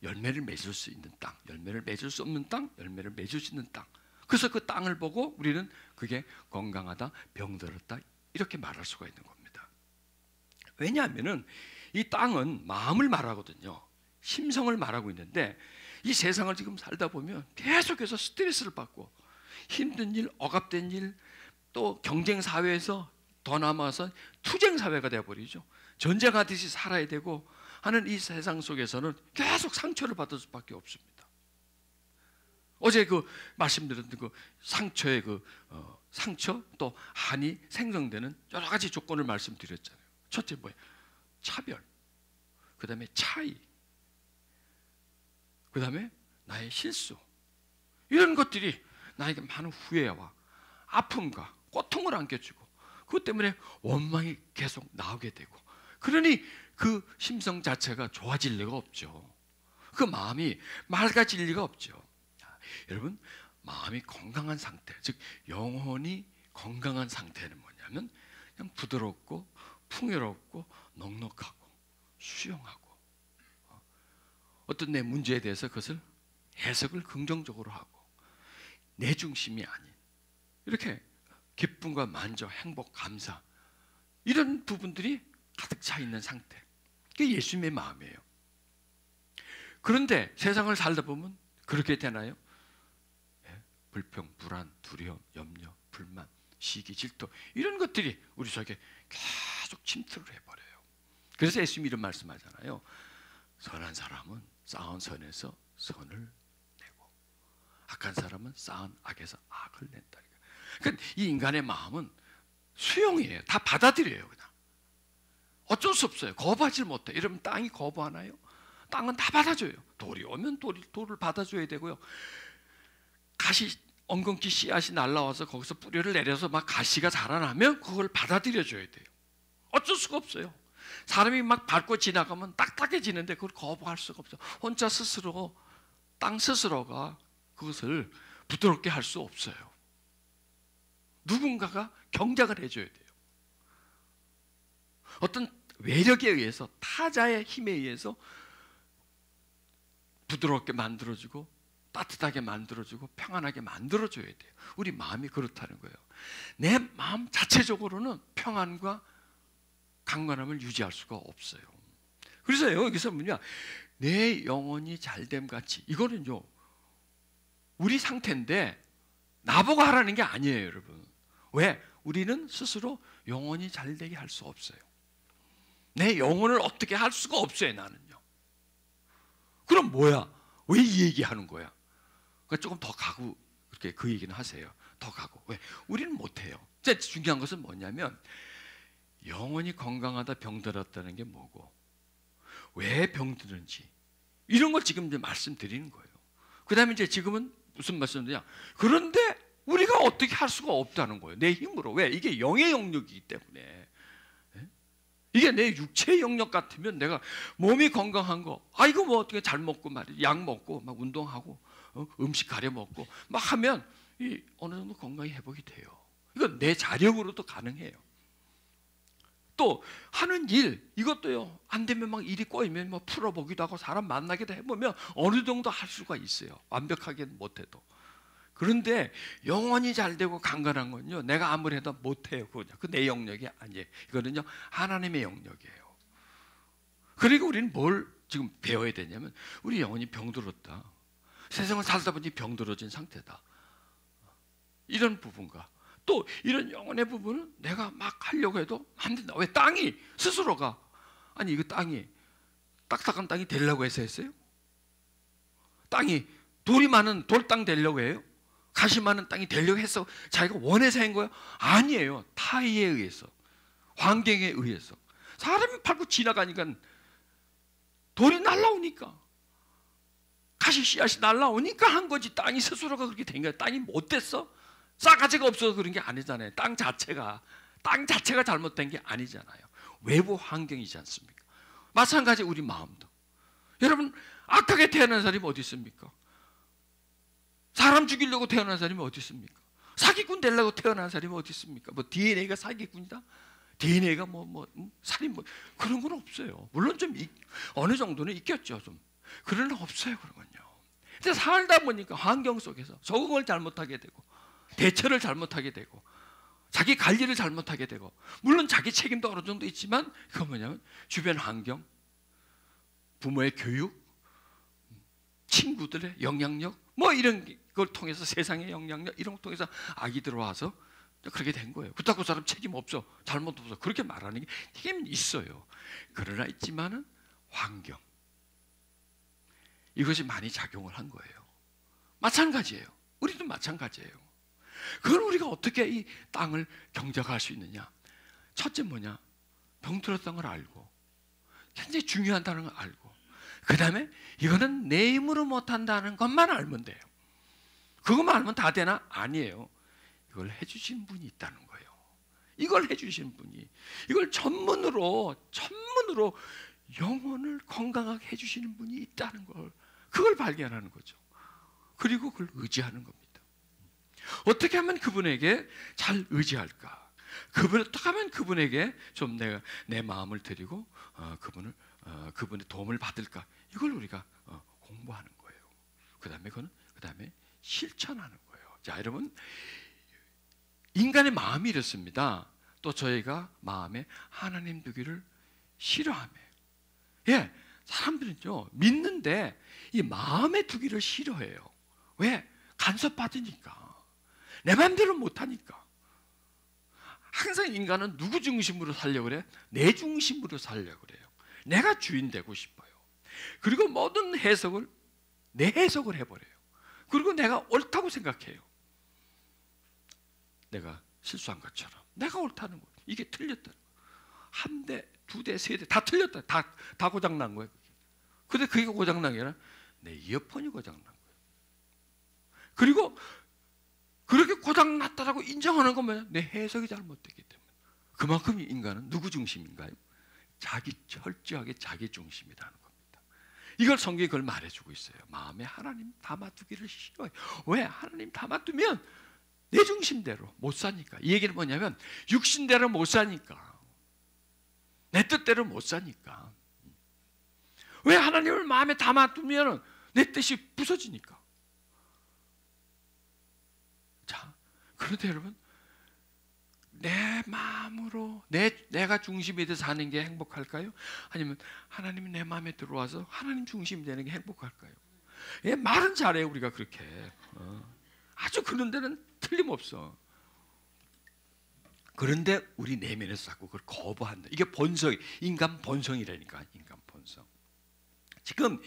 Speaker 2: 열매를 맺을 수 있는 땅, 열매를 맺을 수 없는 땅, 열매를 맺을 수 있는 땅. 그래서 그 땅을 보고 우리는 그게 건강하다, 병들었다 이렇게 말할 수가 있는 겁니다. 왜냐하면은 이 땅은 마음을 말하거든요. 심성을 말하고 있는데 이 세상을 지금 살다 보면 계속해서 스트레스를 받고 힘든 일, 억압된 일, 또 경쟁 사회에서 더 남아서 투쟁 사회가 되어버리죠. 전쟁하듯이 살아야 되고 하는 이 세상 속에서는 계속 상처를 받을 수밖에 없습니다. 어제 그 말씀드렸던 그 상처의 상처 또 한이 생성되는 여러 가지 조건을 말씀드렸잖아요. 첫째 뭐예요? 차별, 그 다음에 차이, 그 다음에 나의 실수, 이런 것들이 나에게 많은 후회와 아픔과 고통을 안겨주고 그것 때문에 원망이 계속 나오게 되고, 그러니 그 심성 자체가 좋아질 리가 없죠. 그 마음이 맑아질 리가 없죠. 여러분, 마음이 건강한 상태, 즉 영혼이 건강한 상태는 뭐냐면 그냥 부드럽고 풍요롭고 넉넉하고 수용하고 어떤 내 문제에 대해서 그것을 해석을 긍정적으로 하고 내 중심이 아닌 이렇게 기쁨과 만족, 행복, 감사, 이런 부분들이 가득 차 있는 상태, 그게 예수님의 마음이에요. 그런데 세상을 살다 보면 그렇게 되나요? 불평, 불안, 두려움, 염려, 불만, 시기, 질투 이런 것들이 우리 속에 계속 침투를 해버려요. 그래서 예수님이 이런 말씀하잖아요. 선한 사람은 쌓은 선에서 선을 내고 악한 사람은 쌓은 악에서 악을 낸다. 그러니까 이 인간의 마음은 수용이에요. 다 받아들여요. 그냥 어쩔 수 없어요. 거부하지 못해. 이러면 땅이 거부하나요? 땅은 다 받아줘요. 돌이 오면 돌을 받아줘야 되고요. 엉겅퀴 씨앗이 날라와서 거기서 뿌리를 내려서 막 가시가 자라나면 그걸 받아들여줘야 돼요. 어쩔 수가 없어요. 사람이 막 밟고 지나가면 딱딱해지는데 그걸 거부할 수가 없어요. 혼자 스스로 땅 스스로가 그것을 부드럽게 할 수 없어요. 누군가가 경작을 해줘야 돼요. 어떤 외력에 의해서, 타자의 힘에 의해서 부드럽게 만들어주고 따뜻하게 만들어주고 평안하게 만들어줘야 돼요. 우리 마음이 그렇다는 거예요. 내 마음 자체적으로는 평안과 강건함을 유지할 수가 없어요. 그래서 여기서 뭐냐, 내 영혼이 잘됨 같이, 이거는요 우리 상태인데 나보고 하라는 게 아니에요, 여러분. 왜? 우리는 스스로 영혼이 잘되게 할 수 없어요. 내 영혼을 어떻게 할 수가 없어요, 나는요. 그럼 뭐야? 왜 이 얘기하는 거야? 그러니까 조금 더 가고 그렇게 그 얘기는 하세요. 더 가고. 왜? 우리는 못해요. 진짜 중요한 것은 뭐냐면 영혼이 건강하다 병들었다는 게 뭐고 왜 병드는지 이런 걸 지금 이제 말씀드리는 거예요. 그 다음에 이제 지금은 무슨 말씀이냐? 그런데 우리가 어떻게 할 수가 없다는 거예요. 내 힘으로. 왜? 이게 영의 영역이기 때문에. 이게 내 육체의 영역 같으면 내가 몸이 건강한 거, 이거 뭐 어떻게 잘 먹고 말이야, 약 먹고 막 운동하고 음식 가려 먹고 막 하면 어느 정도 건강이 회복이 돼요. 이건 내 자력으로도 가능해요. 또 하는 일 이것도요, 안 되면 막 일이 꼬이면 뭐 풀어보기도 하고 사람 만나기도 해보면 어느 정도 할 수가 있어요. 완벽하게는 못해도. 그런데 영혼이 잘 되고 강건한 건요, 내가 아무리 해도 못해요. 그 내 영역이 아니에요. 이거는요 하나님의 영역이에요. 그리고 우리는 뭘 지금 배워야 되냐면, 우리 영혼이 병들었다, 세상을 살다 보니 병들어진 상태다, 이런 부분과 또 이런 영혼의 부분은 내가 막 하려고 해도 안 된다. 왜? 땅이 스스로가, 아니 이거 땅이 딱딱한 땅이 되려고 해서 했어요? 땅이 돌이 많은 돌땅 되려고 해요? 가시 많은 땅이 되려고 해서 자기가 원해서 한 거예요? 아니에요. 타의에 의해서, 환경에 의해서. 사람이 밟고 지나가니까 돌이 날라오니까, 가시 씨앗이 날라오니까 한 거지. 땅이 스스로가 그렇게 된 거야. 땅이 못됐어? 싸가지가 없어서 그런 게 아니잖아요. 땅 자체가 잘못된 게 아니잖아요. 외부 환경이지 않습니까? 마찬가지 우리 마음도. 여러분, 악하게 태어난 사람이 어디 있습니까? 사람 죽이려고 태어난 사람이 어디 있습니까? 사기꾼 되려고 태어난 사람이 어디 있습니까? 뭐 DNA가 사기꾼이다? DNA가 살인 그런 건 없어요. 물론 좀 어느 정도는 있겠죠, 좀. 그러나 없어요, 그런 건요. 근데 살다 보니까 환경 속에서 적응을 잘못하게 되고 대처를 잘못하게 되고 자기 관리를 잘못하게 되고, 물론 자기 책임도 어느 정도 있지만 그건 뭐냐면 주변 환경, 부모의 교육, 친구들의 영향력 뭐 이런 걸 통해서, 세상의 영향력 이런 걸 통해서 악이 들어와서 그렇게 된 거예요. 그렇다고 그 사람 책임 없어, 잘못 없어, 그렇게 말하는 게 책임은 있어요. 그러나 있지만은 환경, 이것이 많이 작용을 한 거예요. 마찬가지예요. 우리도 마찬가지예요. 그걸 우리가 어떻게 이 땅을 경작할 수 있느냐? 첫째 뭐냐? 병들었다는 걸 알고, 굉장히 중요하다는 걸 알고, 그 다음에 이거는 내 힘으로 못한다는 것만 알면 돼요. 그것만 알면 다 되나? 아니에요. 이걸 해주신 분이 있다는 거예요. 이걸 해주신 분이, 이걸 전문으로 영혼을 건강하게 해주시는 분이 있다는 걸, 그걸 발견하는 거죠. 그리고 그걸 의지하는 겁니다. 어떻게 하면 그분에게 잘 의지할까? 어떻게 하면 그분에게 좀 내가 내 마음을 드리고 그분의 도움을 받을까? 이걸 우리가 공부하는 거예요. 그 다음에 실천하는 거예요. 자, 여러분, 인간의 마음이 이렇습니다. 또 저희가 마음에 하나님 두기를 싫어하며, 사람들은요 사람들은요 믿는데 이 마음에 두기를 싫어해요. 왜? 간섭받으니까. 내 마음대로 못하니까. 항상 인간은 누구 중심으로 살려고 그래? 내 중심으로 살려고 그래요. 내가 주인 되고 싶어요. 그리고 모든 해석을 내 해석을 해버려요. 그리고 내가 옳다고 생각해요. 내가 실수한 것처럼 내가 옳다는 거예요. 이게 틀렸다는 거예요. 한 대, 두 대, 세 대 다 틀렸다. 다 고장난 거예요. 근데 그게 고장난 게 아니라 내 이어폰이 고장난 거예요. 그리고 그렇게 고장났다라고 인정하는 건 뭐냐? 내 해석이 잘못됐기 때문에. 그만큼 인간은 누구 중심인가요? 철저하게 자기 중심이라는 겁니다. 이걸 성경이 그걸 말해주고 있어요. 마음에 하나님 담아두기를 싫어해요. 왜? 하나님 담아두면 내 중심대로 못 사니까. 이 얘기는 뭐냐면 육신대로 못 사니까. 내 뜻대로 못 사니까. 왜? 하나님을 마음에 담아두면 내 뜻이 부서지니까. 자, 그런데 여러분, 내 마음으로 내가 중심이 돼서 사는 게 행복할까요? 아니면 하나님이 내 마음에 들어와서 하나님 중심이 되는 게 행복할까요? 예, 말은 잘해요, 우리가 그렇게. 아주 그런 데는 틀림없어. 그런데 우리 내면에서 자꾸 그걸 거부한다. 이게 본성, 인간 본성이라니까. 인간 본성. 지금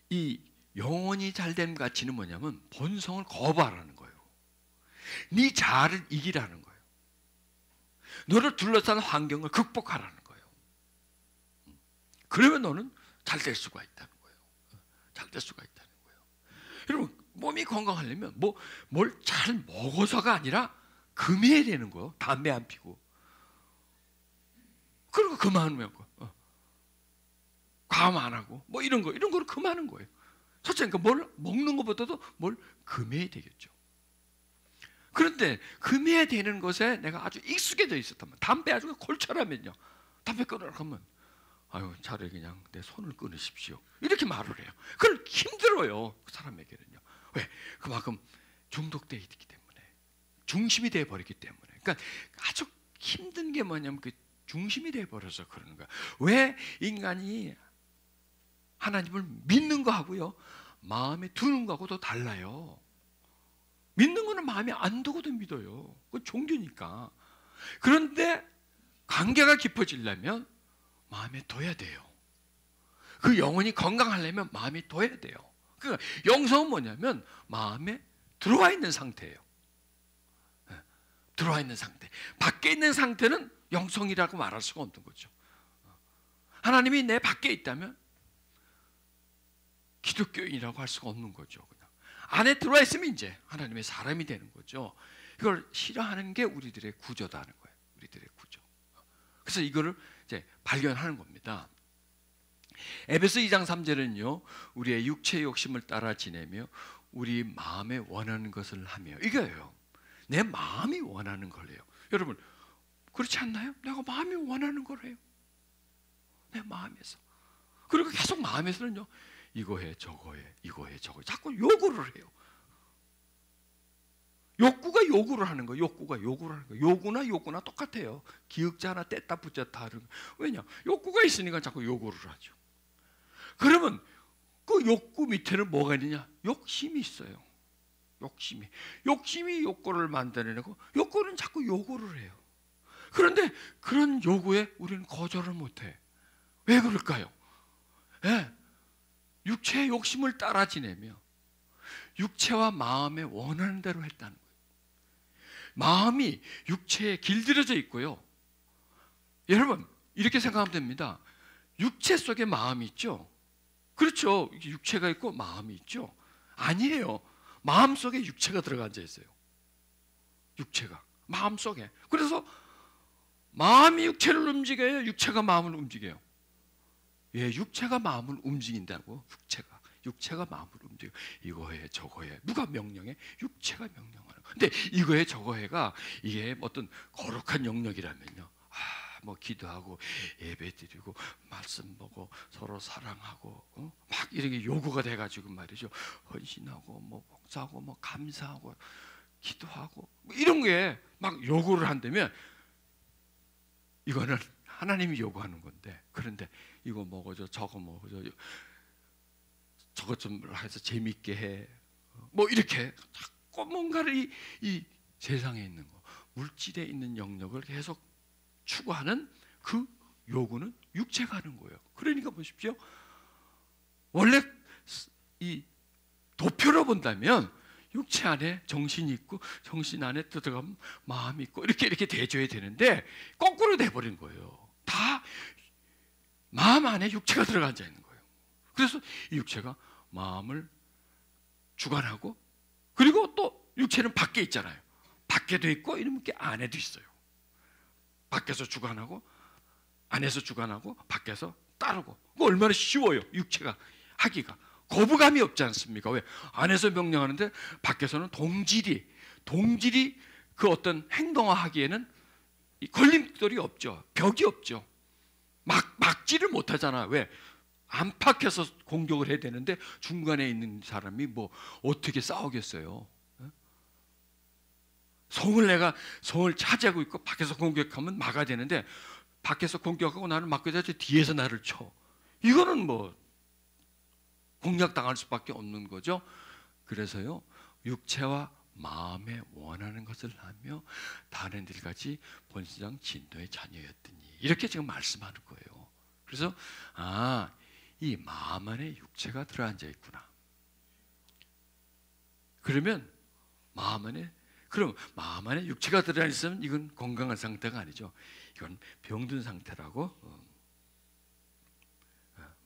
Speaker 2: 이 영혼이 잘된 가치는 뭐냐면 본성을 거부하라는 거예요. 네 자아를 이기라는 거예요. 너를 둘러싼 환경을 극복하라는 거예요. 그러면 너는 잘 될 수가 있다는 거예요. 잘 될 수가 있다는 거예요. 여러분, 몸이 건강하려면 뭘 잘 먹어서가 아니라 금해야 되는 거예요. 담배 안 피고. 그리고 그만하면 과음 안 하고 이런 거를 그만하는 거예요. 첫째, 그러니까 뭘 먹는 것보다도 뭘 금해야 되겠죠. 그런데 금해야 되는 것에 내가 아주 익숙해져 있었다면, 담배 아주 골철하면요, 담배 끊으라고 하면 아유, 차라리 그냥 내 손을 끊으십시오, 이렇게 말을 해요. 그걸 힘들어요, 그 사람에게는요. 왜? 그만큼 중독되어 있기 때문에, 중심이 되어 버렸기 때문에. 그러니까 아주 힘든 게 뭐냐면 그 중심이 되어 버려서 그러는 거야. 왜? 인간이 하나님을 믿는 거하고요, 마음에 두는 거하고도 달라요. 믿는 거는 마음에 안 두고도 믿어요. 그건 종교니까. 그런데 관계가 깊어지려면 마음에 둬야 돼요. 그 영혼이 건강하려면 마음에 둬야 돼요. 그러니까 영성은 뭐냐면 마음에 들어와 있는 상태예요. 들어와 있는 상태. 밖에 있는 상태는 영성이라고 말할 수가 없는 거죠. 하나님이 내 밖에 있다면 기독교인이라고 할 수가 없는 거죠. 그냥 안에 들어와 있으면 이제 하나님의 사람이 되는 거죠. 이걸 싫어하는 게 우리들의 구조다는 거예요. 우리들의 구조. 그래서 이거를 이제 발견하는 겁니다. 에베소 2장 3절은요, 우리의 육체의 욕심을 따라 지내며 우리 마음에 원하는 것을 하며, 이거예요. 내 마음이 원하는 걸 해요. 여러분, 그렇지 않나요? 내가 마음이 원하는 걸 해요. 내 마음에서. 그리고 계속 마음에서는요, 이거 해, 저거 해, 이거 해, 저거 해. 자꾸 요구를 해요. 욕구가 요구를 하는 거예요. 욕구가 요구를 하는 거예요. 요구나 똑같아요. 기역자 하나 뗐다 붙였다 하는 거예요. 왜냐? 욕구가 있으니까 자꾸 요구를 하죠. 그러면 그 욕구 밑에는 뭐가 있느냐? 욕심이 있어요. 욕심이 욕구를 만들어내고, 욕구는 자꾸 요구를 해요. 그런데 그런 요구에 우리는 거절을 못해. 왜 그럴까요? 예, 육체의 욕심을 따라 지내며 육체와 마음에 원하는 대로 했다는 거예요. 마음이 육체에 길들여져 있고요. 여러분, 이렇게 생각하면 됩니다. 육체 속에 마음이 있죠. 그렇죠. 육체가 있고 마음이 있죠. 아니에요. 마음 속에 육체가 들어가 앉아 있어요. 육체가 마음 속에. 그래서 마음이 육체를 움직여요, 육체가 마음을 움직여요. 예, 육체가 마음을 움직인다고. 육체가 마음을 움직여. 이거 해, 저거 해. 누가 명령해? 육체가 명령하는 거예요. 근데 이거 해, 저거 해가 이게 어떤 거룩한 영역이라면요, 뭐 기도하고 예배드리고 말씀 보고 서로 사랑하고 막 이렇게 요구가 돼가지고 말이죠, 헌신하고 뭐 봉사하고 뭐 감사하고 기도하고 뭐 이런 게 막 요구를 한다면, 이거는 하나님이 요구하는 건데, 그런데 이거 먹어줘, 저거 먹어줘, 저것 좀 해서 재밌게 해, 뭐 이렇게 자꾸 뭔가를 이 세상에 있는 거, 물질에 있는 영역을 계속 추구하는 그 요구는 육체가 하는 거예요. 그러니까 보십시오. 원래 이 도표로 본다면 육체 안에 정신이 있고 정신 안에 들어가면 마음이 있고 이렇게 돼줘야 되는데 거꾸로 돼버린 거예요. 다 마음 안에 육체가 들어가 앉아 있는 거예요. 그래서 이 육체가 마음을 주관하고, 그리고 또 육체는 밖에 있잖아요. 밖에도 있고 이런 게 안에도 있어요. 밖에서 주관하고 안에서 주관하고 밖에서 따르고. 그거 얼마나 쉬워요, 육체가 하기가. 거부감이 없지 않습니까? 왜? 안에서 명령하는데 밖에서는 동질이 그 어떤 행동화하기에는 걸림돌이 없죠. 벽이 없죠. 막지를 못하잖아. 왜? 안팎에서 공격을 해야 되는데 중간에 있는 사람이 뭐 어떻게 싸우겠어요? 성을 차지하고 있고 밖에서 공격하면 막아야 되는데, 밖에서 공격하고 나는 막고 자지 뒤에서 나를 쳐. 이거는 뭐 공략당할 수밖에 없는 거죠. 그래서요, 육체와 마음에 원하는 것을 하며 다른 일같이 본성 진노의 자녀였더니, 이렇게 지금 말씀하는 거예요. 그래서 이 마음 안에 육체가 들어앉아 있구나. 그러면 마음 안에 육체가 들어앉아 있으면 이건 건강한 상태가 아니죠. 이건 병든 상태라고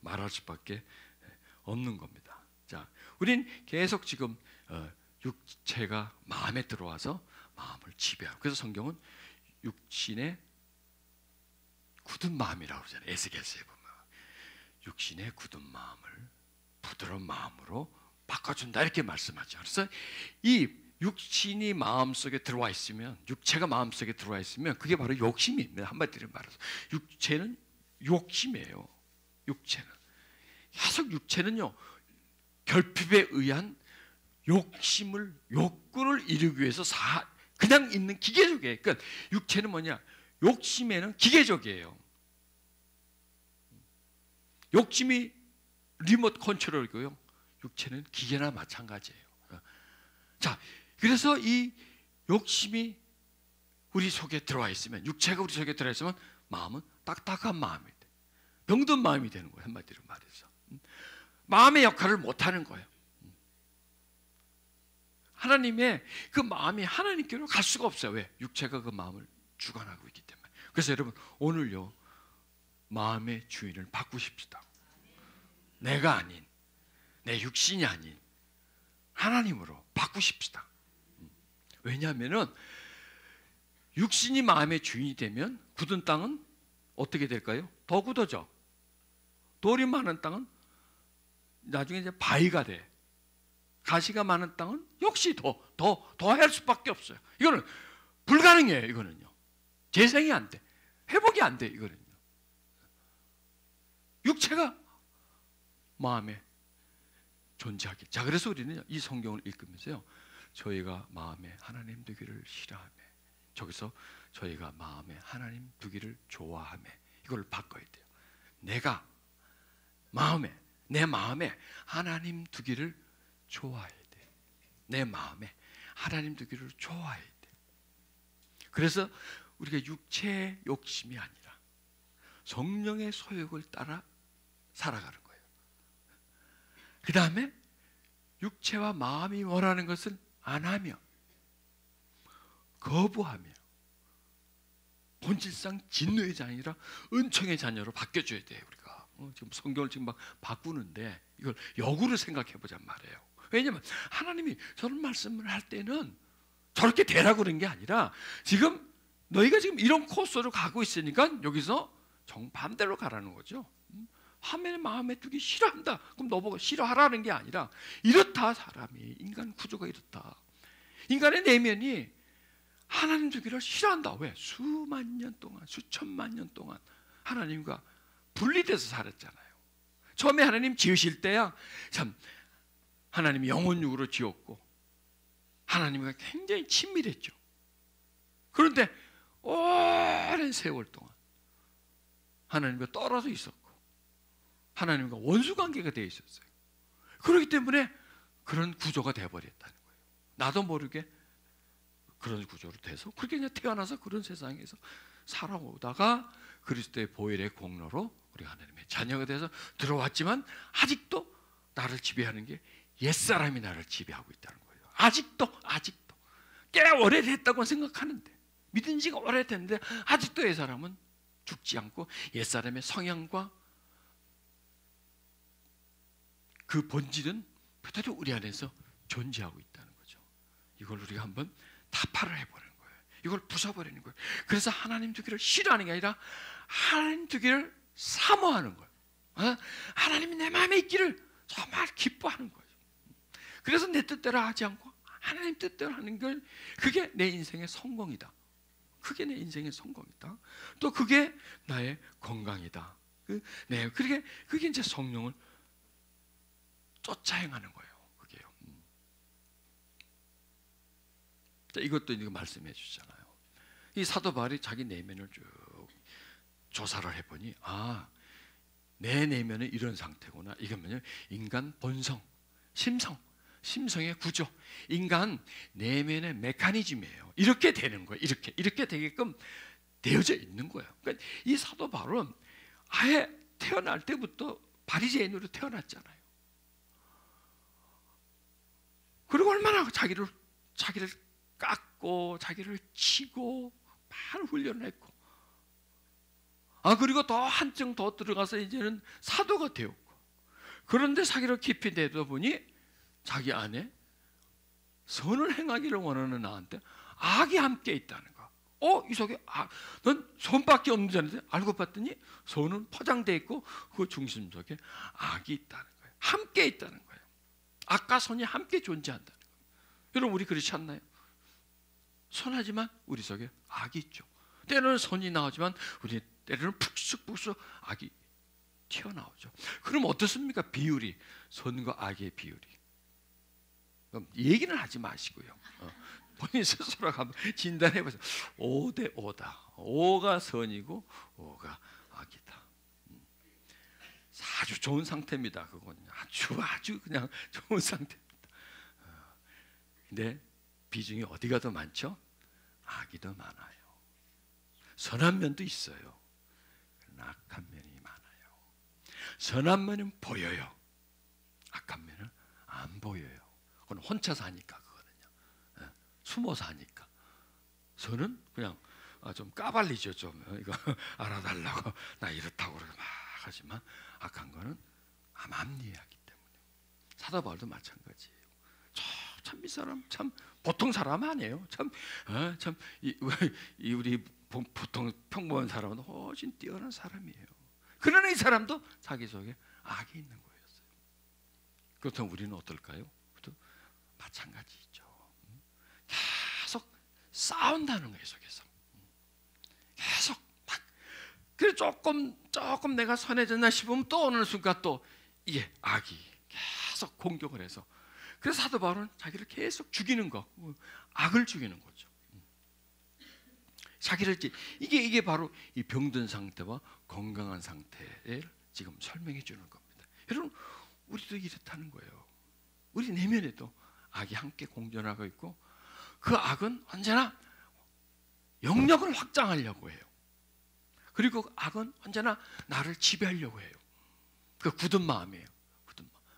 Speaker 2: 말할 수밖에 없는 겁니다. 자, 우린 계속 지금 육체가 마음에 들어와서 마음을 지배하고, 그래서 성경은 육신의 굳은 마음이라고 그러잖아요. 에스겔서에 보면 육신의 굳은 마음을 부드러운 마음으로 바꿔준다, 이렇게 말씀하죠. 그래서 이 육신이 마음속에 들어와 있으면, 육체가 마음속에 들어와 있으면 그게 바로 욕심입니다. 한마디로 말해서 육체는 욕심이에요. 육체는요, 결핍에 의한 욕구를 이루기 위해서 그냥 있는 기계적이에요. 그러니까 육체는 뭐냐? 욕심에는 기계적이에요. 욕심이 리모트 컨트롤이고요, 육체는 기계나 마찬가지예요. 자, 그래서 이 욕심이 우리 속에 들어와 있으면, 육체가 우리 속에 들어와 있으면 마음은 딱딱한 마음이 돼. 병든 마음이 되는 거예요. 한마디로 말해서 마음의 역할을 못하는 거예요. 하나님의 그 마음이 하나님께로 갈 수가 없어요. 왜? 육체가 그 마음을 주관하고 있기 때문에. 그래서 여러분, 오늘요, 마음의 주인을 바꾸십시다. 내가 아닌, 내 육신이 아닌 하나님으로 바꾸십시다. 왜냐하면은 육신이 마음의 주인이 되면 굳은 땅은 어떻게 될까요? 더 굳어져. 돌이 많은 땅은 나중에 이제 바위가 돼. 가시가 많은 땅은 역시 더 할 수밖에 없어요. 이거는 불가능해요. 이거는요, 재생이 안 돼, 회복이 안 돼. 이거는요, 육체가 마음에 존재하기. 자, 그래서 우리는 이 성경을 읽으면서요, 저희가 마음에 하나님 두기를 싫어하며, 저기서 저희가 마음에 하나님 두기를 좋아하며, 이걸 바꿔야 돼요. 내가 내 마음에 하나님 두기를 좋아해야 돼. 내 마음에 하나님 두기를 좋아해야 돼. 그래서 우리가 육체의 욕심이 아니라 성령의 소욕을 따라 살아가는 거예요. 그 다음에 육체와 마음이 원하는 것을 안 하며, 거부하며, 본질상 진노의 자녀라 은총의 자녀로 바뀌어줘야 돼요. 우리가 지금 성경을 지금 막 바꾸는데 이걸 역으로 생각해 보잔 말이에요. 왜냐하면 하나님이 저런 말씀을 할 때는 저렇게 되라고 그런 게 아니라, 지금 너희가 지금 이런 코스로 가고 있으니까 여기서 정반대로 가라는 거죠. 하나님의 마음에 두기 싫어한다. 그럼 너보고 싫어하라는 게 아니라, 이렇다. 사람이, 인간 구조가 이렇다. 인간의 내면이 하나님 두기를 싫어한다. 왜? 수만 년 동안, 수천만 년 동안 하나님과 분리돼서 살았잖아요. 처음에 하나님 지으실 때야 참 하나님이 영혼육으로 지었고 하나님과 굉장히 친밀했죠. 그런데 오랜 세월 동안 하나님과 떨어져 있었고 하나님과 원수 관계가 되어 있었어요. 그렇기 때문에 그런 구조가 되어버렸다는 거예요. 나도 모르게 그런 구조로 돼서 그렇게 그냥 태어나서 그런 세상에서 살아오다가 그리스도의 보혈의 공로로 우리가 하나님의 자녀가 돼서 들어왔지만 아직도 나를 지배하는 게 옛사람이 나를 지배하고 있다는 거예요. 아직도 꽤 오래됐다고 생각하는데, 믿은 지가 오래됐는데 아직도 옛사람은 죽지 않고 옛사람의 성향과 그 본질은 그대로 우리 안에서 존재하고 있다는 거죠. 이걸 우리가 한번 타파를 해보는 거예요. 이걸 부숴버리는 거예요. 그래서 하나님 두기를 싫어하는 게 아니라 하나님 두기를 사모하는 거예요. 하나님이 내 마음에 있기를 정말 기뻐하는 거예요. 그래서 내 뜻대로 하지 않고 하나님 뜻대로 하는 걸, 그게 내 인생의 성공이다. 그게 내 인생의 성공이다. 또 그게 나의 건강이다. 그게 이제 성령을 쫓아 행하는 거예요. 그게요. 자, 이것도 이거 말씀해 주잖아요. 이 사도 바울이 자기 내면을 쭉 조사를 해보니, 내 내면은 이런 상태구나. 이건 뭐냐면 인간 본성, 심성의 구조, 인간 내면의 메커니즘이에요. 이렇게 되는 거예요. 이렇게 되게끔 되어져 있는 거예요. 그러니까 이 사도 바울은 아예 태어날 때부터 바리새인으로 태어났잖아요. 그리고 얼마나 자기를 깎고 자기를 치고 많은 훈련을 했고, 그리고 더 한층 더 들어가서 이제는 사도가 되었고, 그런데 자기를 깊이 내다보니 자기 안에 선을 행하기를 원하는 나한테 악이 함께 있다는 거. 이 속에 넌 선밖에 없는 자인데, 알고 봤더니 선은 포장되어 있고 그 중심 속에 악이 있다는 거예요. 함께 있다는 거예요. 악과 선이 함께 존재한다는 거예요. 여러분, 우리 그렇지 않나요? 선하지만 우리 속에 악이 있죠. 때로는 선이 나오지만 우리 때로는 푹쑥 악이 튀어나오죠. 그럼 어떻습니까? 비율이, 선과 악의 비율이. 그럼 얘기는 하지 마시고요. 본인 스스로 한번 진단해 보세요. 5대 5다. 5가 선이고 5가 악이다. 아주 좋은 상태입니다. 그건 아주 그냥 좋은 상태입니다. 근데 비중이 어디가 더 많죠? 악이 더 많아요. 선한 면도 있어요. 악한 면이 많아요. 선한 면은 보여요. 악한 면은 안 보여요. 그건 혼자 사니까, 그거는요. 숨어 사니까. 선은 그냥 좀 까발리죠. 좀 이거 알아달라고 나 이렇다고 그러고 막 하지만, 악한 거는 암암리하기 때문에. 사도 바울도 마찬가지예요. 참 이 사람 참 보통 사람 아니에요. 우리 보통 평범한 사람은 훨씬 뛰어난 사람이에요. 그러나 이 사람도 자기 속에 악이 있는 거였어요. 그렇다면 우리는 어떨까요? 또 마찬가지죠. 계속 싸운다는 거예요, 속에서. 계속 막. 그래 조금 내가 선해졌나 싶으면 또 어느 순간 또 이게 악이 계속 공격을 해서, 그래서 사도 바울은 자기를 계속 죽이는 거, 악을 죽이는 거죠. 자기를 이게 바로 이 병든 상태와 건강한 상태를 지금 설명해 주는 겁니다. 여러분, 우리도 이렇다는 거예요. 우리 내면에도 악이 함께 공존하고 있고, 그 악은 언제나 영역을 확장하려고 해요. 그리고 악은 언제나 나를 지배하려고 해요. 그 굳은 마음이에요.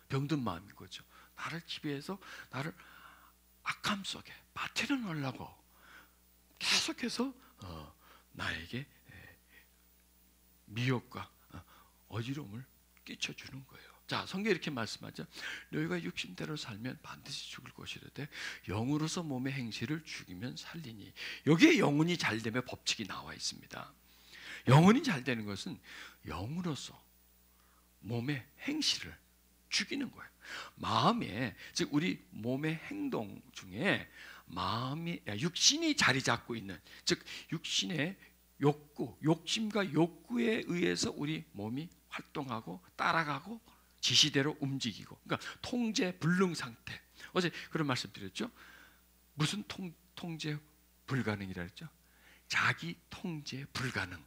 Speaker 2: 병든 마음인 거죠. 나를 지배해서 나를 악함 속에 빠뜨려 놓으려고 계속해서 나에게 미혹과 어지러움을 끼쳐주는 거예요. 자, 성경에 이렇게 말씀하죠. 너희가 육신대로 살면 반드시 죽을 것이라되 영으로서 몸의 행실을 죽이면 살리니. 여기에 영혼이 잘되면 법칙이 나와 있습니다. 영혼이 잘되는 것은 영으로서 몸의 행실을 죽이는 거예요. 마음에, 즉 우리 몸의 행동 중에 육신이 자리 잡고 있는, 즉 육신의 욕구, 욕심과 욕구에 의해서 우리 몸이 활동하고 따라가고 지시대로 움직이고, 그러니까 통제 불능 상태. 어제 그런 말씀 드렸죠. 무슨 통제 불가능이라 했죠? 자기 통제 불가능.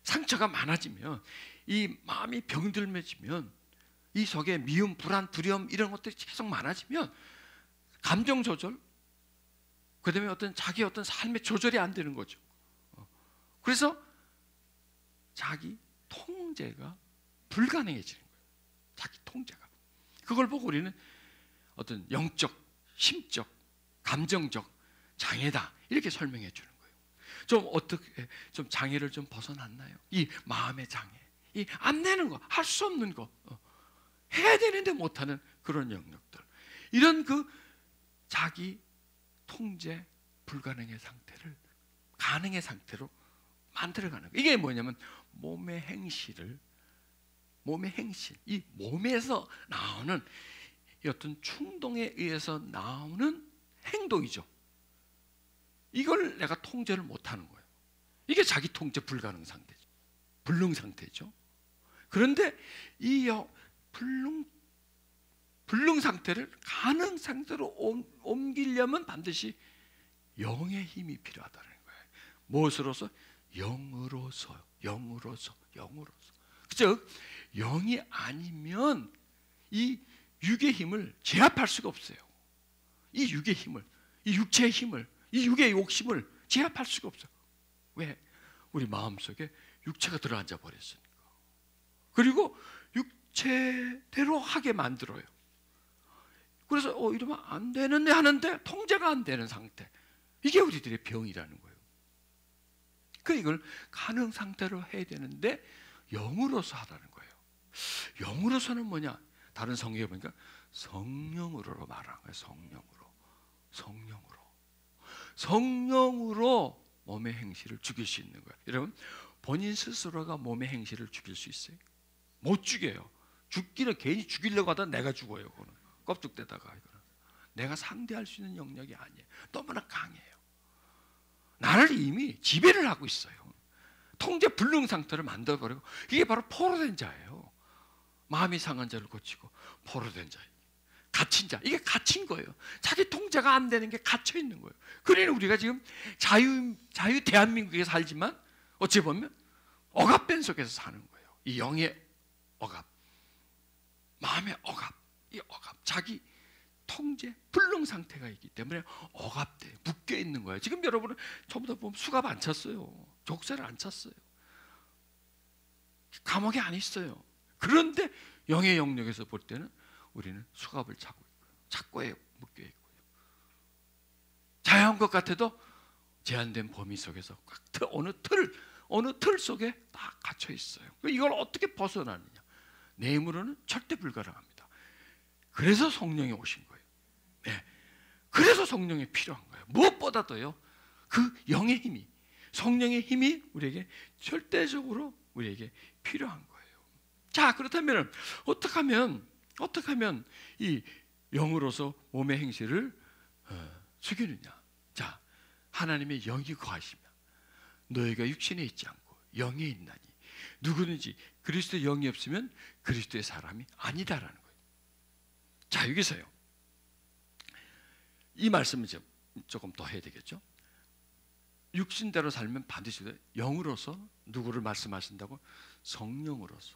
Speaker 2: 상처가 많아지면, 이 마음이 병들매지면, 이 속에 미움, 불안, 두려움 이런 것들이 계속 많아지면 감정 조절, 그다음에 자기 삶의 조절이 안 되는 거죠. 그래서 자기 통제가 불가능해지는 거예요. 자기 통제가. 그걸 보고 우리는 어떤 영적, 심적, 감정적 장애다 이렇게 설명해 주는 거예요. 좀 어떻게 좀 장애를 좀 벗어났나요? 이 마음의 장애, 이 안 되는 거, 할 수 없는 거, 해야 되는데 못하는 그런 영역들, 이런 그 자기 통제 불가능의 상태를 가능의 상태로 만들어가는 거예요. 이게 뭐냐면 몸의 행실, 이 몸에서 나오는 이 어떤 충동에 의해서 나오는 행동이죠. 이걸 내가 통제를 못하는 거예요. 이게 자기 통제 불가능 상태죠. 불능 상태죠. 그런데 이 불능 상태를 가능 상태로 옮기려면 반드시 영의 힘이 필요하다는 거예요. 무엇으로서? 영으로서. 즉 영이 아니면 이 육의 힘을 제압할 수가 없어요. 이 육의 힘을, 이 육체의 힘을, 이 육의 욕심을 제압할 수가 없어요. 왜? 우리 마음속에 육체가 들어앉아 버렸으니까. 그리고 육체대로 하게 만들어요. 그래서 이러면 안 되는데 하는데 통제가 안 되는 상태. 이게 우리들의 병이라는 거예요. 이걸 가능 상태로 해야 되는데 영으로서 하라는 거예요. 영으로서는 뭐냐? 다른 성경에 보니까 성령으로 말하는 거예요. 성령으로 몸의 행실을 죽일 수 있는 거예요. 여러분, 본인 스스로가 몸의 행실을 죽일 수 있어요? 못 죽여요. 죽기는 괜히 죽이려고 하다 내가 죽어요. 그거는 껍죽대다가 이거는 내가 상대할 수 있는 영역이 아니에요. 너무나 강해요. 나를 이미 지배를 하고 있어요. 통제 불능 상태를 만들어버리고, 이게 바로 포로된 자예요. 마음이 상한 자를 고치고 포로된 자, 갇힌 자, 이게 갇힌 거예요. 자기 통제가 안 되는 게 갇혀 있는 거예요. 그러니 우리가 지금 자유 대한민국에 살지만 어찌 보면 억압된 속에서 사는 거예요. 이 영의 억압, 마음의 억압, 이 억압, 자기 통제 불능 상태가 있기 때문에 억압돼 묶여 있는 거예요. 지금 여러분은 전부 다 보면 수갑 안 찼어요. 족쇄를 안 찼어요. 감옥에 안 있어요. 그런데 영의 영역에서 볼 때는 우리는 수갑을 차고 있고요. 착고에 묶여 있고요. 자유한 것 같아도 제한된 범위 속에서 어느 틀 속에 딱 갇혀 있어요. 이걸 어떻게 벗어나느냐? 내 힘으로는 절대 불가능합니다. 그래서 성령이 오신 거예요. 네. 그래서 성령이 필요한 거예요. 무엇보다도요, 그 영의 힘이, 성령의 힘이 우리에게 절대적으로 우리에게 필요한 거예요. 자, 그렇다면 어떻게 하면 이 영으로서 몸의 행실을 죽이느냐? 자, 하나님의 영이 거하시면 너희가 육신에 있지 않고 영에 있나니 누구든지 그리스도의 영이 없으면 그리스도의 사람이 아니다라는 거예요. 자, 여기서요, 이 말씀을 조금 더 해야 되겠죠. 육신대로 살면 반드시 영으로서 누구를 말씀하신다고? 성령으로서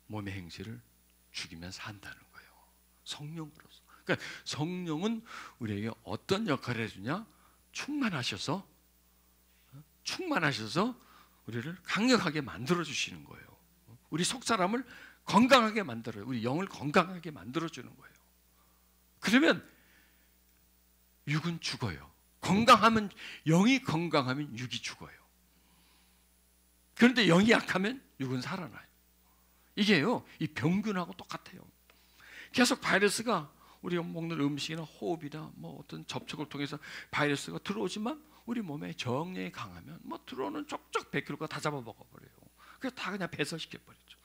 Speaker 2: 몸의 행실을 죽이면 산다는 거예요. 성령으로서. 그러니까 성령은 우리에게 어떤 역할을 해주냐? 충만하셔서 우리를 강력하게 만들어 주시는 거예요. 우리 속 사람을 건강하게 만들어요. 우리 영을 건강하게 만들어 주는 거예요. 그러면 육은 죽어요. 영이 건강하면 육이 죽어요. 그런데 영이 약하면 육은 살아나요. 이게요, 이 병균하고 똑같아요. 계속 바이러스가 우리가 먹는 음식이나 호흡이나 뭐 어떤 접촉을 통해서 바이러스가 들어오지만 우리 몸에 정력이 강하면 들어오는 쩍쩍 100kg가 다 잡아먹어버려요. 그래서 다 그냥 배설시켜버리죠.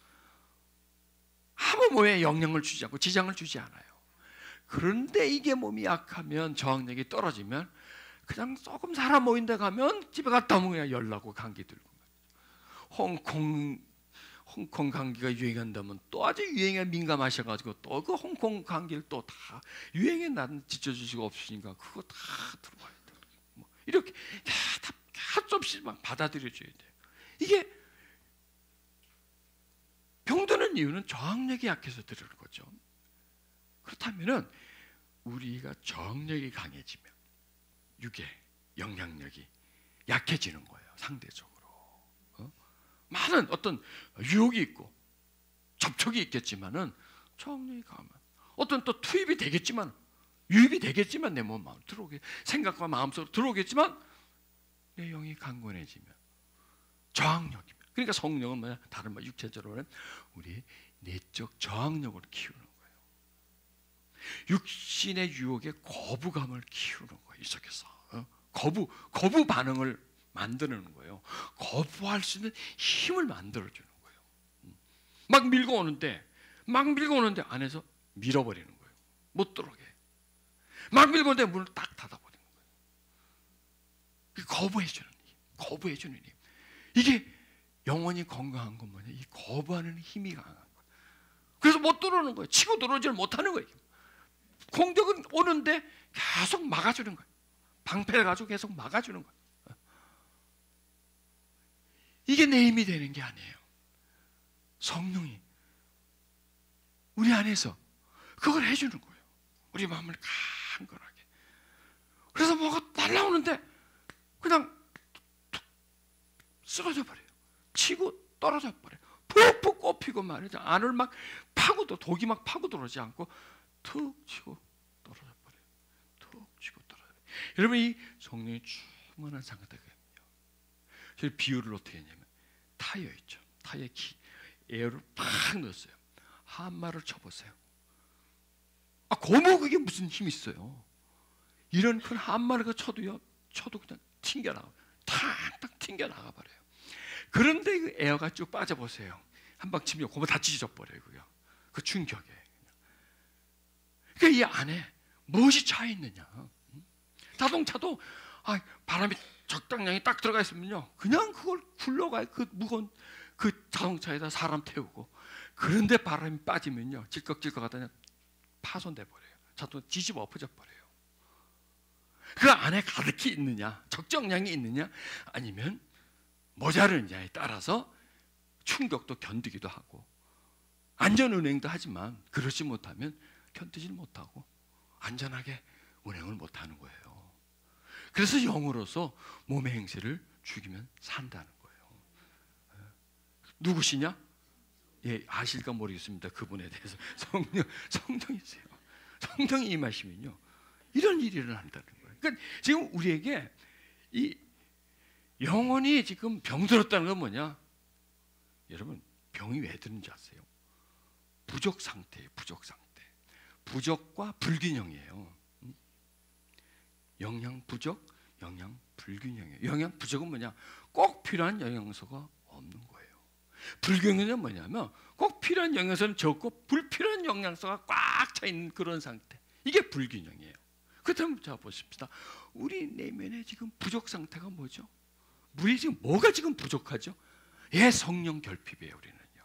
Speaker 2: 아무 몸에 영향을 주지 않고 지장을 주지 않아요. 그런데 이게 몸이 약하면 저항력이 떨어지면 그냥 조금 사람 모인 데 가면 집에 갔다 오면 그냥 열나고 감기 들고, 홍콩 감기가 유행한다면 또 아주 유행에 민감하셔가지고 또 그 홍콩 감기를 또 다 유행에 나는 지쳐주시고 없으니까 그거 다 들어와야 돼요. 이렇게 다 할 수 없이 막 받아들여줘야 돼요. 이게 병드는 이유는 저항력이 약해서 들어는 거죠. 그렇다면은 우리가 저항력이 강해지면 육의 영향력이 약해지는 거예요. 상대적으로 많은 어떤 유혹이 있고 접촉이 있겠지만은 저항력이 강하면 어떤 또 투입이 되겠지만 유입이 되겠지만 내 몸 마음 들어오게 생각과 마음속으로 들어오겠지만 내 영이 강건해지면 저항력이면 그러니까 성령은 뭐냐 다른 말 육체적으로는 우리 내적 저항력을 키우는 거예요. 육신의 유혹에 거부감을 키우는 거예요. 이 속에서 거부 반응을 만드는 거예요. 거부할 수 있는 힘을 만들어주는 거예요. 막 밀고 오는데 안에서 밀어버리는 거예요. 못 들어오게. 막 밀고 오는데 문을 딱 닫아버리는 거예요. 거부해주는 힘. 이게 영혼이 건강한 건 뭐냐? 이 거부하는 힘이 강한 거예요. 그래서 못 들어오는 거예요. 치고 들어오지를 못하는 거예요. 공격은 오는데 계속 막아주는 거예요. 방패를 가지고 계속 막아주는 거예요. 이게 내 힘이 되는 게 아니에요. 성령이 우리 안에서 그걸 해주는 거예요. 우리 마음을 강건하게. 그래서 뭐가 날라오는데 그냥 툭 쓰러져 버려요. 치고 떨어져 버려요. 푹푹 꼽히고 말이죠. 안을 막 파고도 독이 막 파고들어오지 않고 툭 치고 떨어져 버려요. 툭 치고 떨어져 버려요. 여러분 이 성령이 충만한 상태거든요. 저희 비유를 어떻게 했냐면 타이어 있죠. 타이어에 에어를 팍 넣었어요. 한마를 쳐보세요. 고무 그게 무슨 힘이 있어요. 이런 큰 한마를 쳐도 그냥 튕겨나가 탁탁 튕겨나가 버려요. 그런데 그 에어가 쭉 빠져보세요. 한 방 치면 고무 다 찢어져버려요. 그 충격에. 그러니까 이 안에 무엇이 차있느냐. 자동차도 바람이 적당량이 딱 들어가 있으면요 그냥 그걸 굴러가요. 그 무거운 그 자동차에다 사람 태우고. 그런데 바람이 빠지면요 질꺽질꺽 하다가 파손돼 버려요. 자동차 뒤집어 엎어져 버려요. 그 안에 가득히 있느냐 적정량이 있느냐 아니면 모자르느냐에 따라서 충격도 견디기도 하고 안전운행도 하지만 그렇지 못하면 견디질 못하고 안전하게 운행을 못하는 거예요. 그래서 영으로서 몸의 행세를 죽이면 산다는 거예요. 누구시냐? 예, 아실까 모르겠습니다. 그분에 대해서 성령이세요. 성령이 임하시면요 이런 일이 일어난다는 거예요. 그러니까 지금 우리에게 이 영혼이 지금 병들었다는 건 뭐냐? 여러분 병이 왜 드는지 아세요? 부족 상태예요. 부족 상태. 부족과 불균형이에요. 영양 부족, 영양 불균형이에요. 영양 부족은 뭐냐? 꼭 필요한 영양소가 없는 거예요. 불균형은 뭐냐면 꼭 필요한 영양소는 적고 불필요한 영양소가 꽉 차 있는 그런 상태. 이게 불균형이에요. 그렇다면 자 보십시다. 우리 내면에 지금 부족 상태가 뭐죠? 우리 지금 뭐가 지금 부족하죠? 예, 성령 결핍이에요. 우리는요.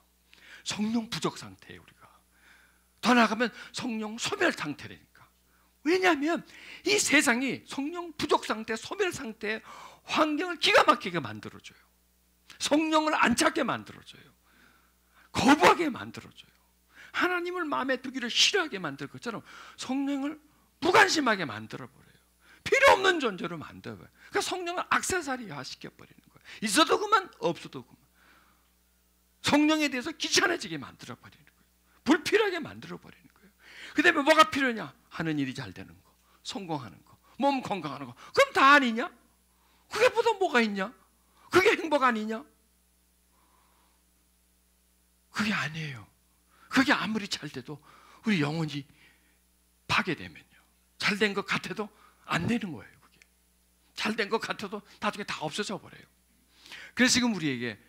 Speaker 2: 성령 부족 상태예요. 우리가 더 나아가면 성령 소멸 상태라니까. 왜냐하면 이 세상이 성령 부족 상태, 소멸 상태의 환경을 기가 막히게 만들어줘요. 성령을 안 찾게 만들어줘요. 거부하게 만들어줘요. 하나님을 마음에 두기를 싫어하게 만들 것처럼 성령을 무관심하게 만들어버려요. 필요 없는 존재로 만들어버려요. 그러니까 성령을 액세서리화 시켜버리는 거예요. 있어도 그만 없어도 그만. 성령에 대해서 귀찮아지게 만들어버리는 거예요. 불필요하게 만들어버리는 거예요. 그 다음에 뭐가 필요냐? 하는 일이 잘 되는 거, 성공하는 거, 몸 건강하는 거. 그럼 다 아니냐? 그게 보다 뭐가 있냐? 그게 행복 아니냐? 그게 아니에요. 그게 아무리 잘 돼도 우리 영혼이 파괴되면요 잘 된 것 같아도 안 되는 거예요. 그게 잘 된 것 같아도 나중에 다 없어져 버려요. 그래서 지금 우리에게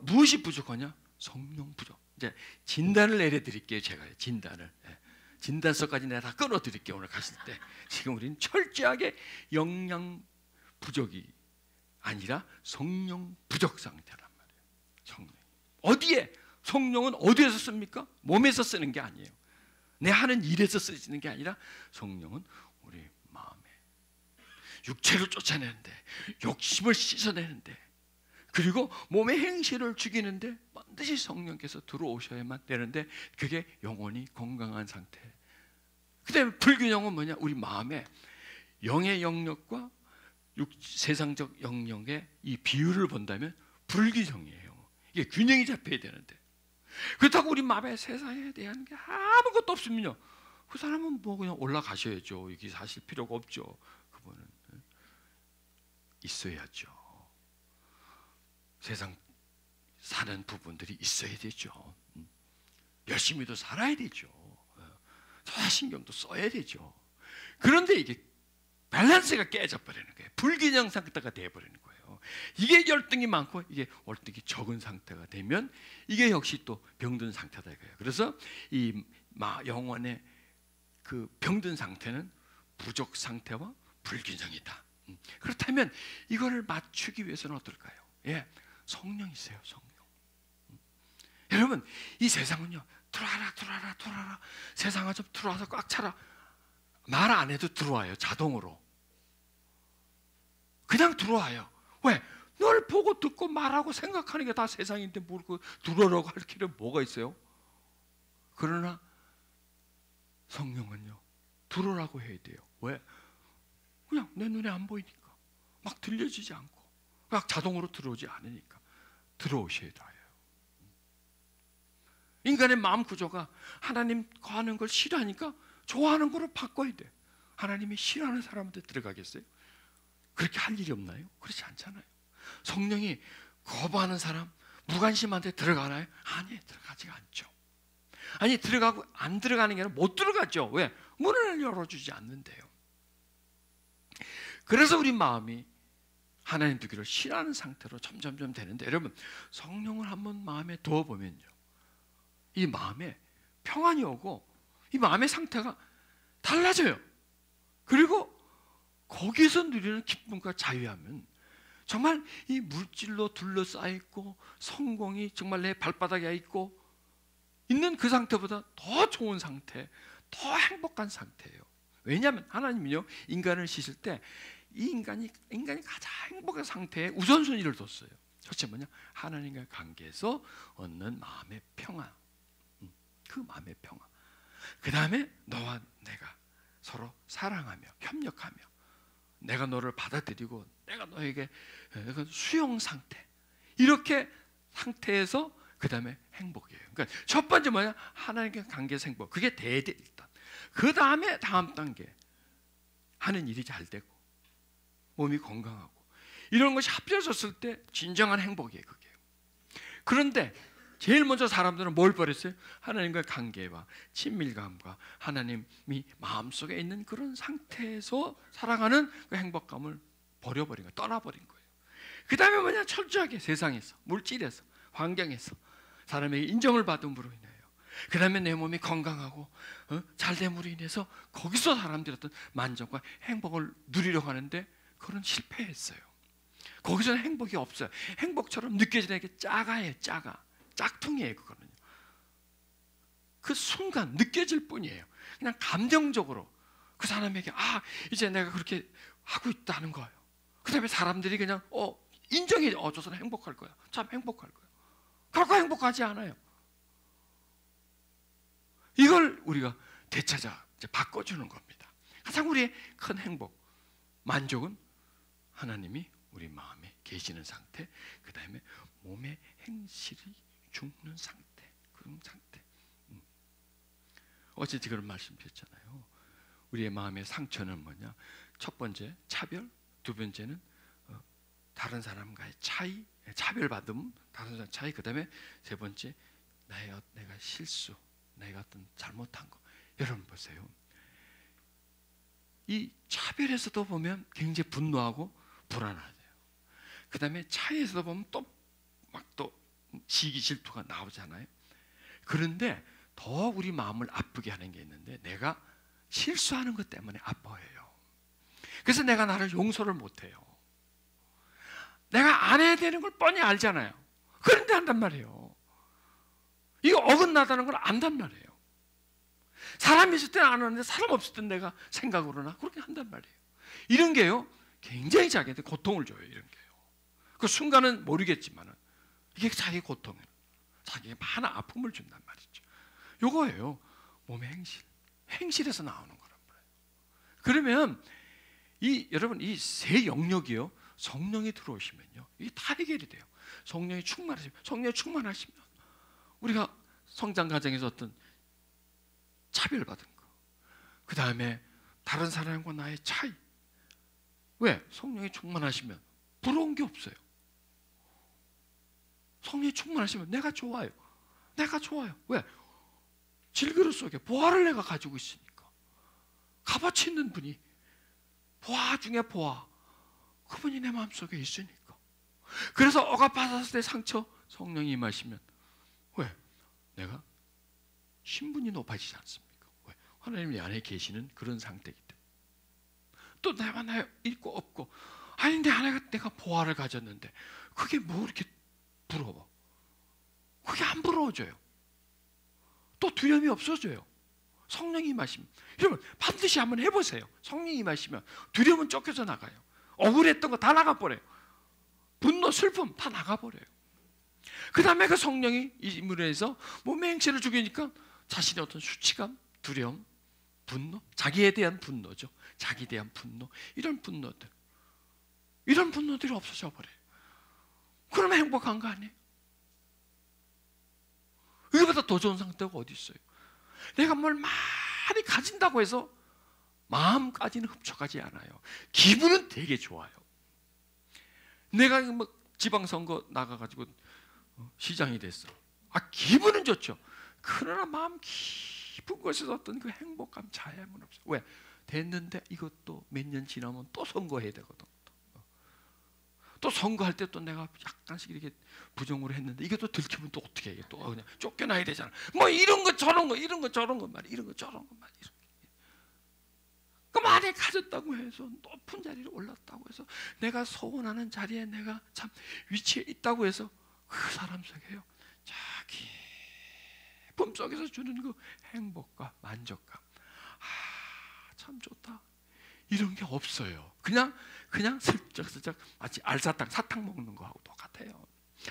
Speaker 2: 무엇이 부족하냐? 성령 부족. 이제 진단을 내려드릴게요. 제가 진단을. 진단서까지 내가 다 끊어드릴게요. 오늘 가실 때. 지금 우리는 철저하게 영양 부족이 아니라 성령 부족 상태란 말이에요. 성령. 어디에? 성령은 어디에서 씁니까? 몸에서 쓰는 게 아니에요. 내 하는 일에서 쓰시는 게 아니라 성령은 우리 마음에 육체를 쫓아내는데 욕심을 씻어내는데 그리고 몸의 행실을 죽이는데 반드시 성령께서 들어오셔야만 되는데 그게 영혼이 건강한 상태. 그다음에 불균형은 뭐냐? 우리 마음에 영의 영역과 세상적 영역의 이 비율을 본다면 불균형이에요. 이게 균형이 잡혀야 되는데 그렇다고 우리 마음에 세상에 대한 게 아무것도 없으면요, 그 사람은 뭐 그냥 올라가셔야죠. 이게 사실 필요가 없죠. 그분은 있어야죠. 세상 사는 부분들이 있어야 되죠. 열심히도 살아야 되죠. 신경도 써야 되죠. 그런데 이게 밸런스가 깨져버리는 거예요. 불균형 상태가 되어버리는 거예요. 이게 열등이 많고 이게 월등히 적은 상태가 되면 이게 역시 또 병든 상태다 이거예요. 그래서 이 영혼의 그 병든 상태는 부족 상태와 불균형이다. 그렇다면 이거를 맞추기 위해서는 어떨까요? 예, 성령이세요. 성령. 여러분, 이 세상은요, 들어와라. 세상아 좀 들어와서 꽉 차라. 말 안 해도 들어와요. 자동으로. 그냥 들어와요. 왜? 널 보고 듣고 말하고 생각하는 게 다 세상인데 뭘 들어오라고 할 길은 뭐가 있어요? 그러나 성령은요, 들어오라고 해야 돼요. 왜? 그냥 내 눈에 안 보이니까, 막 들려지지 않고, 막 자동으로 들어오지 않으니까 들어오셔야 돼요. 인간의 마음 구조가 하나님 거하는 걸 싫어하니까 좋아하는 거로 바꿔야 돼. 하나님이 싫어하는 사람한테 들어가겠어요? 그렇게 할 일이 없나요? 그렇지 않잖아요. 성령이 거부하는 사람, 무관심한테 들어가나요? 아니, 들어가지가 않죠. 아니, 들어가고 안 들어가는 게 아니라 못 들어가죠. 왜? 문을 열어주지 않는데요. 그래서 우리 마음이 하나님 두기를 싫어하는 상태로 점점점 되는데, 여러분, 성령을 한번 마음에 두어보면요, 이 마음에 평안이 오고 이 마음의 상태가 달라져요. 그리고 거기서 누리는 기쁨과 자유하면 정말 이 물질로 둘러싸여 있고 성공이 정말 내 발바닥에 있고 있는 그 상태보다 더 좋은 상태, 더 행복한 상태예요. 왜냐하면 하나님은요, 인간을 지으실 때 이 인간이 가장 행복한 상태에 우선순위를 뒀어요. 첫째 뭐냐? 하나님과의 관계에서 얻는 마음의 평안. 그 마음의 평안. 그 다음에 너와 내가 서로 사랑하며 협력하며 내가 너를 받아들이고 내가 너에게 수용 상태, 이렇게 상태에서 그 다음에 행복이에요. 그러니까 첫 번째 뭐냐? 하나님과 관계에서 행복. 그게 대대 일단. 그 다음에 다음 단계 하는 일이 잘 되고 몸이 건강하고 이런 것이 합쳐졌을 때 진정한 행복이에요. 그게. 그런데 제일 먼저 사람들은 뭘 버렸어요? 하나님과의 관계와 친밀감과 하나님이 마음속에 있는 그런 상태에서 살아가는 그 행복감을 버려버린 거예요. 떠나버린 거예요. 그 다음에 뭐냐? 철저하게 세상에서, 물질에서, 환경에서 사람에게 인정을 받음으로 인해요. 그 다음에 내 몸이 건강하고 잘됨으로 인해서 거기서 사람들이 어떤 만족과 행복을 누리려고 하는데 그건 실패했어요. 거기서는 행복이 없어요. 행복처럼 느껴지는 게 작아요. 작아. 짝퉁이에요. 그거는요. 그 순간 느껴질 뿐이에요. 그냥 감정적으로 그 사람에게 이제 내가 그렇게 하고 있다는 거예요. 그 다음에 사람들이 그냥 인정해. 저 사람 행복할 거야. 참 행복할 거야. 결코 행복하지 않아요. 이걸 우리가 되찾아 이제 바꿔주는 겁니다. 가장 우리의 큰 행복, 만족은 하나님이 우리 마음에 계시는 상태, 그 다음에 몸의 행실이 죽는 상태, 그런 상태. 어제 그런 말씀드렸잖아요. 우리의 마음의 상처는 뭐냐? 첫 번째 차별, 두 번째는 다른 사람과의 차이, 차별받음, 다른 사람 차이, 그 다음에 세 번째 내가 실수, 내가 어떤 잘못한 거. 여러분 보세요. 이 차별에서도 보면 굉장히 분노하고 불안하대요. 그 다음에 차이에서도 보면 또 시기 질투가 나오잖아요. 그런데 더 우리 마음을 아프게 하는 게 있는데, 내가 실수하는 것 때문에 아파해요. 그래서 내가 나를 용서를 못해요. 내가 안 해야 되는 걸 뻔히 알잖아요. 그런데 한단 말이에요. 이거 어긋나다는 걸 안단 말이에요. 사람이 있을 때는 안 하는데 사람 없을 땐 내가 생각으로나 그렇게 한단 말이에요. 이런 게요 굉장히 자기한테 고통을 줘요. 이런 게요. 그 순간은 모르겠지만 이게 자기 고통이에요. 자기에게 많은 아픔을 준단 말이죠. 요거예요. 몸의 행실에서 나오는 거란 말이에요. 그러면 여러분 이 세 영역이요, 성령이 들어오시면요, 이게 다 해결이 돼요. 성령이 충만하시면 우리가 성장 과정에서 어떤 차별받은 거, 그 다음에 다른 사람과 나의 차이, 왜? 성령이 충만하시면 부러운 게 없어요. 성령이 충만하시면 내가 좋아요. 왜? 질그릇 속에 보화를 내가 가지고 있으니까. 값어치 있는 분이, 보화 중에 보화, 그분이 내 마음속에 있으니까. 그래서 억압받았을 때 상처, 성령이 임하시면, 왜? 내가 신분이 높아지지 않습니까? 왜? 하나님 내 안에 계시는 그런 상태이기 때문에. 또 내가 있고 없고, 아닌데 내가 보화를 가졌는데 그게 뭐 이렇게 부러워? 그게 안 부러워져요. 또 두려움이 없어져요. 성령이 임하시면, 여러분 반드시 한번 해보세요. 성령이 임하시면 두려움은 쫓겨져 나가요. 억울했던 거 다 나가버려요. 분노, 슬픔 다 나가버려요. 그 다음에 그 성령이 임으로 해서 몸의 행실을 죽이니까 자신의 어떤 수치감, 두려움, 분노, 자기에 대한 분노죠. 자기에 대한 분노, 이런 분노들이 없어져 버려요. 그러면 행복한 거 아니에요? 이거보다 더 좋은 상태가 어디 있어요? 내가 뭘 많이 가진다고 해서 마음까지는 흡족하지 않아요. 기분은 되게 좋아요. 내가 뭐 지방선거 나가가지고 시장이 됐어. 기분은 좋죠. 그러나 마음 깊은 곳에서 어떤 그 행복감, 자유함은 없어요. 왜? 됐는데 이것도 몇 년 지나면 또 선거해야 되거든. 또 선거할 때 또 내가 약간씩 이렇게 부정으로 했는데 이게 또 들키면 또 어떻게 해? 또 그냥 쫓겨나야 되잖아. 뭐 이런 거 저런 거, 이런 거 저런 거 말이야. 이런 거 저런 거 말이야. 그 많이 가졌다고 해서, 높은 자리를 올랐다고 해서, 내가 소원하는 자리에 내가 참 위치에 있다고 해서 그 사람 속에요, 자기 품속에서 주는 그 행복과 만족감, 참 좋다, 이런 게 없어요. 그냥 슬쩍슬쩍 마치 알사탕, 사탕 먹는 거하고 똑같아요.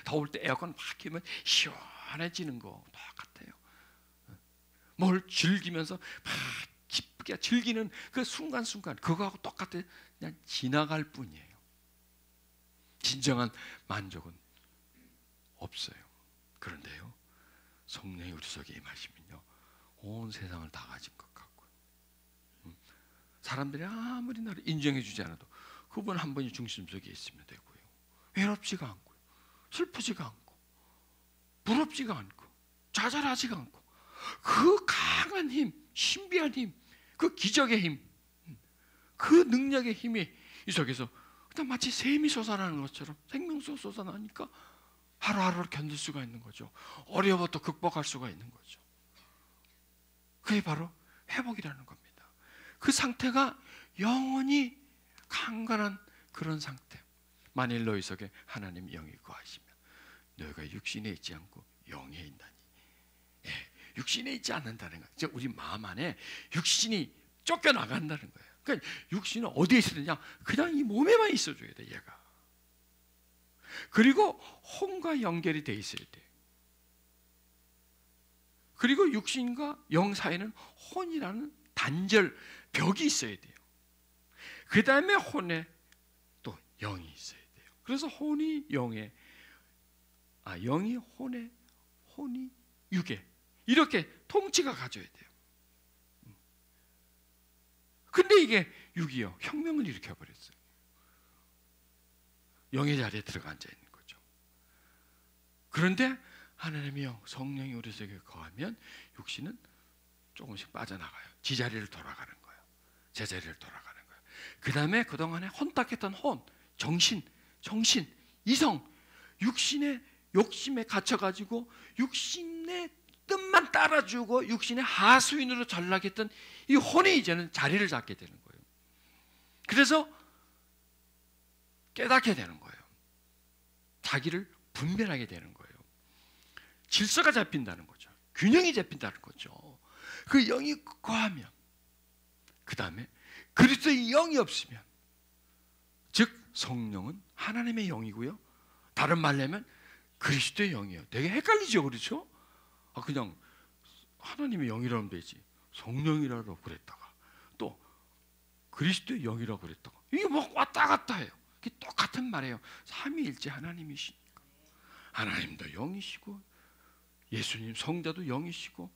Speaker 2: 더울 때 에어컨 막 키면 시원해지는 거 똑같아요. 뭘 즐기면서 막 기쁘게 즐기는 그 순간순간, 그거하고 똑같아요. 그냥 지나갈 뿐이에요. 진정한 만족은 없어요. 그런데요, 성령이 우리 속에 임하시면요, 온 세상을 다 가진 것 같고요. 사람들이 아무리 나를 인정해 주지 않아도 그분 한 분이 중심 속에 있으면 되고요. 외롭지가 않고요, 슬프지가 않고, 부럽지가 않고, 좌절하지가 않고, 그 강한 힘, 신비한 힘, 그 기적의 힘, 그 능력의 힘이 이 속에서 그냥 마치 샘이 솟아나는 것처럼 생명수 솟아나니까 하루하루를 견딜 수가 있는 거죠. 어려워도 극복할 수가 있는 거죠. 그게 바로 회복이라는 겁니다. 그 상태가 영원히 강건한 그런 상태. 만일 너희 속에 하나님 영이 거하시면 너희가 육신에 있지 않고 영에 있나니. 육신에 있지 않는다는 거예요. 즉 우리 마음 안에 육신이 쫓겨나간다는 거예요. 그러니까 육신은 어디에 있으느냐? 그냥 이 몸에만 있어줘야 돼, 얘가. 그리고 혼과 연결이 돼 있어야 돼요. 그리고 육신과 영 사이에는 혼이라는 단절, 벽이 있어야 돼요. 그 다음에 혼에 또 영이 있어야 돼요. 그래서 혼이 영에, 영이 혼에, 혼이 육에, 이렇게 통치가 가져야 돼요. 근데 이게 육이요, 혁명을 일으켜버렸어요. 영의 자리에 들어가 앉아 있는 거죠. 그런데 하나님의 영, 성령이 우리 속에 거하면 육신은 조금씩 빠져나가요. 지자리를 돌아가는 거예요. 제자리를 돌아가는 거예요. 그 다음에 그동안에 혼탁했던 혼, 정신, 이성, 육신의 욕심에 갇혀가지고 육신의 뜻만 따라주고 육신의 하수인으로 전락했던 이 혼이 이제는 자리를 잡게 되는 거예요. 그래서 깨닫게 되는 거예요. 자기를 분별하게 되는 거예요. 질서가 잡힌다는 거죠. 균형이 잡힌다는 거죠. 그 영이 거하면, 그 다음에 그리스도의 영이 없으면, 즉 성령은 하나님의 영이고요, 다른 말로 하면 그리스도의 영이에요. 되게 헷갈리죠, 그렇죠? 그냥 하나님의 영이라면 되지. 성령이라고 그랬다가 또 그리스도의 영이라고 그랬다가 이게 뭐 왔다 갔다 해요. 이게 똑같은 말이에요. 삼위일체 하나님이시니까. 하나님도 영이시고 예수님 성자도 영이시고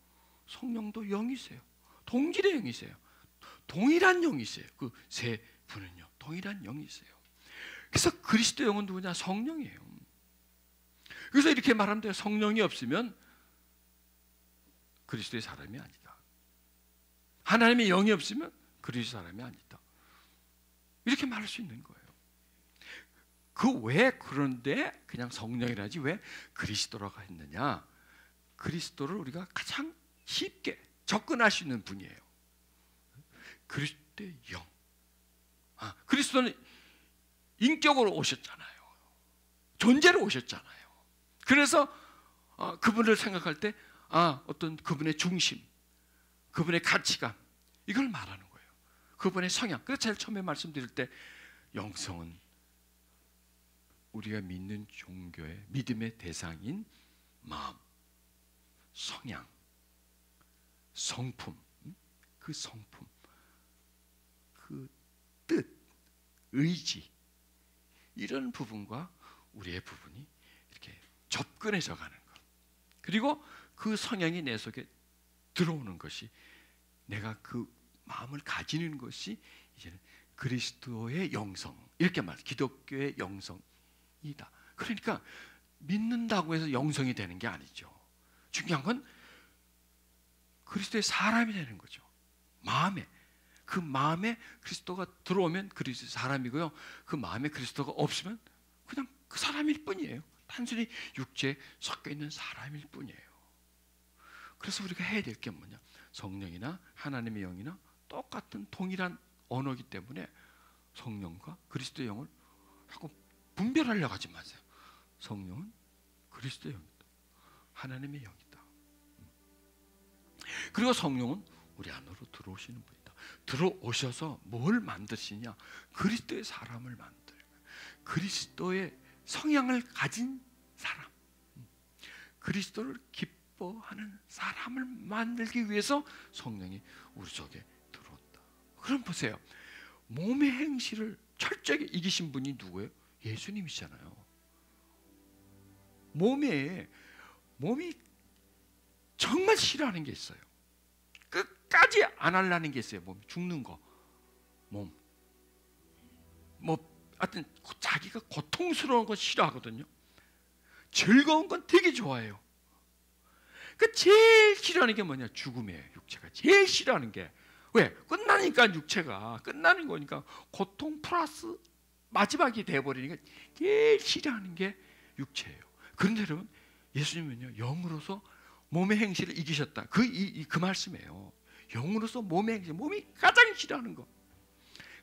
Speaker 2: 성령도 영이세요. 동질의 영이세요. 동일한 영이세요. 그 세 분은요 동일한 영이세요. 그래서 그리스도의 영은 누구냐? 성령이에요. 그래서 이렇게 말하면 돼요. 성령이 없으면 그리스도의 사람이 아니다. 하나님의 영이 없으면 그리스도의 사람이 아니다. 이렇게 말할 수 있는 거예요. 그 왜 그런데 그냥 성령이라지 왜 그리스도라고 했느냐? 그리스도를 우리가 가장 쉽게 접근할 수 있는 분이에요. 그리스도의 영. 그리스도는 인격으로 오셨잖아요. 존재로 오셨잖아요. 그래서 그분을 생각할 때 어떤 그분의 중심, 그분의 가치관 이걸 말하는 거예요. 그분의 성향. 그래서 제일 처음에 말씀드릴 때 영성은 우리가 믿는 종교의 믿음의 대상인 마음, 성향, 성품, 그 성품, 그 뜻, 의지 이런 부분과 우리의 부분이 이렇게 접근해져 가는 것. 그리고 그 성향이 내 속에 들어오는 것이 내가 그 마음을 가지는 것이 이제는 그리스도의 영성 이렇게 말. 기독교의 영성이다. 그러니까 믿는다고 해서 영성이 되는 게 아니죠. 중요한 건 그리스도의 사람이 되는 거죠. 마음에 그 마음에 그리스도가 들어오면 그리스도의 사람이고요. 그 마음에 그리스도가 없으면 그냥 그 사람일 뿐이에요. 단순히 육체에 섞여 있는 사람일 뿐이에요. 그래서 우리가 해야 될 게 뭐냐? 성령이나 하나님의 영이나 똑같은 동일한 언어이기 때문에 성령과 그리스도의 영을 자꾸 분별하려고 하지 마세요. 성령은 그리스도의 영이다. 하나님의 영이다. 그리고 성령은 우리 안으로 들어오시는 분이다. 들어오셔서 뭘 만드시냐? 그리스도의 사람을 만들어요. 그리스도의 성향을 가진 사람, 그리스도를 기뻐하는 사람을 만들기 위해서 성령이 우리 속에 들어온다. 그럼 보세요. 몸의 행실을 철저하게 이기신 분이 누구예요? 예수님이시잖아요. 몸이 정말 싫어하는 게 있어요. 끝까지 안 하려는 게 있어요. 몸이 죽는 거. 하여튼 자기가 고통스러운 거 싫어하거든요. 즐거운 건 되게 좋아해요. 제일 싫어하는 게 뭐냐? 죽음이에요. 육체가 제일 싫어하는 게. 왜? 끝나니까 육체가 끝나는 거니까 고통 플러스 마지막이 돼버리니까 제일 싫어하는 게 육체예요. 그런데 여러분 예수님은요 영으로서 몸의 행실을 이기셨다. 그 말씀이에요. 영으로서 몸의 행실, 몸이 가장 싫어하는 거,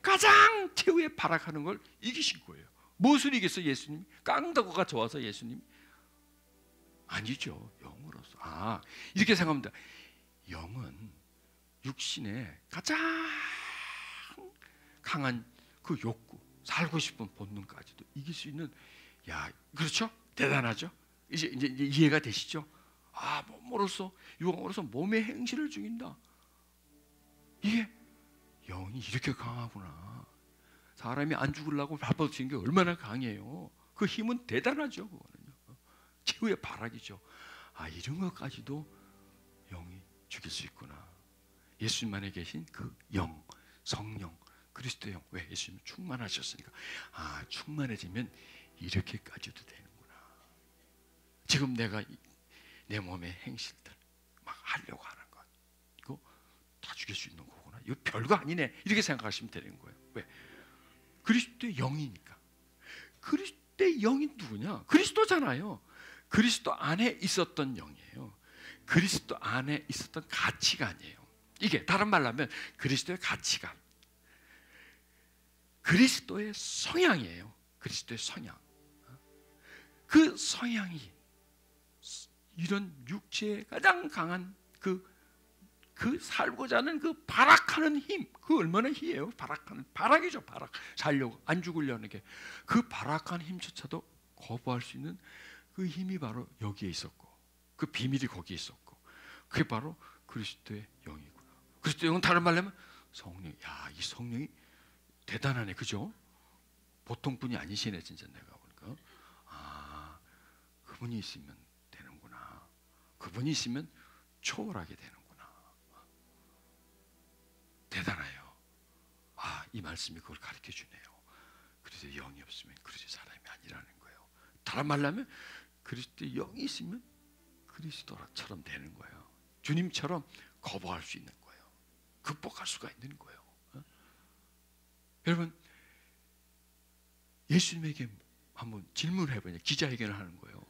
Speaker 2: 가장 최후에 발악하는 걸 이기신 거예요. 무엇을 이겼어요? 예수님? 깡다구가 좋아서 예수님? 아니죠. 영으로서. 이렇게 생각합니다. 영은 육신의 가장 강한 그 욕구, 살고 싶은 본능까지도 이길 수 있는, 그렇죠? 대단하죠? 이제 이해가 되시죠? 몸으로서, 영으로서 몸의 행실을 죽인다. 이게 영이 이렇게 강하구나. 사람이 안 죽으려고 발버둥치는 게 얼마나 강해요. 그 힘은 대단하죠. 그거는요. 최후의 발악이죠. 이런 것까지도 영이 죽일 수 있구나. 예수님 안에 계신 그 영, 성령, 그리스도의 영. 왜? 예수님 충만하셨으니까. 충만해지면 이렇게까지도 되는구나. 지금 내가 내 몸의 행실들 막 하려고 하는 것, 이거 다 죽일 수 있는 거구나. 이거 별거 아니네. 이렇게 생각하시면 되는 거예요. 왜? 그리스도의 영이니까. 그리스도의 영이 누구냐? 그리스도잖아요. 그리스도 안에 있었던 영이에요. 그리스도 안에 있었던 가치관이에요. 이게 다른 말로 하면 그리스도의 가치관, 그리스도의 성향이에요. 그리스도의 성향. 그 성향이 이런 육체의 가장 강한 그 살고자 하는 그 발악하는 힘, 그 얼마나 희예요? 발악이죠. 발악. 살려고, 안 죽으려는 게. 그 발악한 힘조차도 거부할 수 있는 그 힘이 바로 여기에 있었고, 그 비밀이 거기에 있었고, 그게 바로 그리스도의 영이구나. 그리스도의 영은 다른 말로 하면 성령. 야, 이 성령이 대단하네, 그죠? 보통 분이 아니시네, 진짜 내가 보니까. 아, 그분이 있으면 되는구나. 그분이 있으면 초월하게 되는구나. 대단해요. 아, 이 말씀이 그걸 가르쳐 주네요. 그래서 영이 없으면 그리스도 사람이 아니라는 거예요. 다른 말로 하면 그리스도의 영이 있으면 그리스도처럼 되는 거예요. 주님처럼 거부할 수 있는 거예요. 극복할 수가 있는 거예요. 여러분, 예수님에게 한번 질문을 해보냐. 기자회견을 하는 거예요.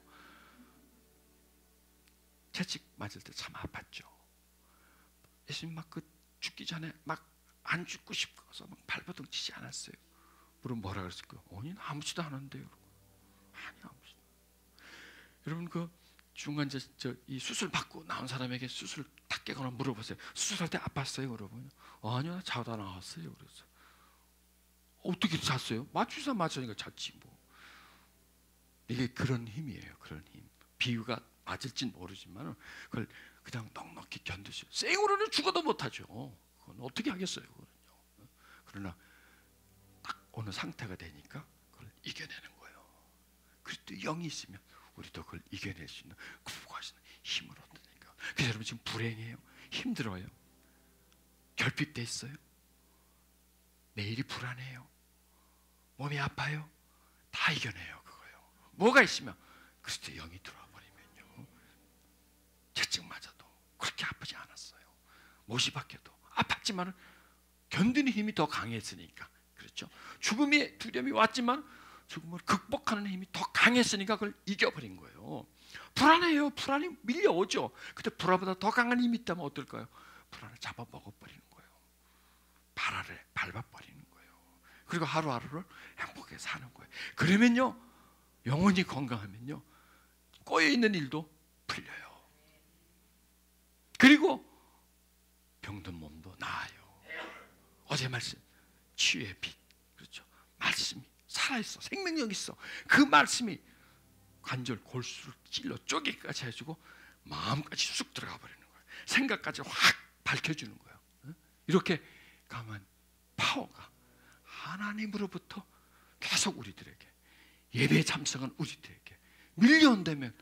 Speaker 2: 채찍 맞을 때 참 아팠죠. 예수님 막 그 죽기 전에 막 안 죽고 싶어서 막 발버둥 치지 않았어요. 물론 뭐라 그랬을까요? 아니, 아무지도 않았는데요. 아니, 아무지도. 여러분, 그 중간 이 수술 받고 나온 사람에게 수술 딱 깨거나 물어보세요. 수술할 때 아팠어요? 여러분? 아니요, 나 자다 나왔어요. 그래서 어떻게 잤어요? 맞추자 맞으니까 잤지 뭐. 이게 그런 힘이에요. 그런 힘. 비유가 맞을진 모르지만 그걸 그냥 넉넉히 견디세요. 생으로는 죽어도 못하죠. 그건 어떻게 하겠어요? 그거는요. 그러나 딱 어느 상태가 되니까 그걸 이겨내는 거예요. 그리스도 영이 있으면 우리도 그걸 이겨낼 수 있는, 극복할 수 있는 힘을 얻으니까. 그래서 여러분 지금 불행해요? 힘들어요? 결핍돼 있어요? 내일이 불안해요? 몸이 아파요? 다 이겨내요. 그거요. 뭐가 있으면 그리스도의 영이 들어와 버리면요, 채찍 맞아도 그렇게 아프지 않았어요. 못이 박혀도 아팠지만 견디는 힘이 더 강했으니까. 그렇죠? 죽음의 두려움이 왔지만 죽음을 극복하는 힘이 더 강했으니까 그걸 이겨버린 거예요. 불안해요. 불안이 밀려오죠. 근데 불안보다 더 강한 힘이 있다면 어떨까요? 불안을 잡아먹어버리는 거예요. 밟아버리는 거예요. 그리고 하루하루를 행복하게 사는 거예요. 그러면요, 영혼이 건강하면요, 꼬여있는 일도 풀려요. 그리고 병든 몸도 나아요. 어제 말씀, 치유의 빛. 그렇죠? 말씀이 살아있어. 생명력 있어. 그 말씀이 관절, 골수를 찔러 쪼개기까지 해주고 마음까지 쑥 들어가 버리는 거예요. 생각까지 확 밝혀주는 거예요. 이렇게 강한 파워가 하나님으로부터 계속 우리들에게, 예배에 참석한 우리들에게 밀려온다면,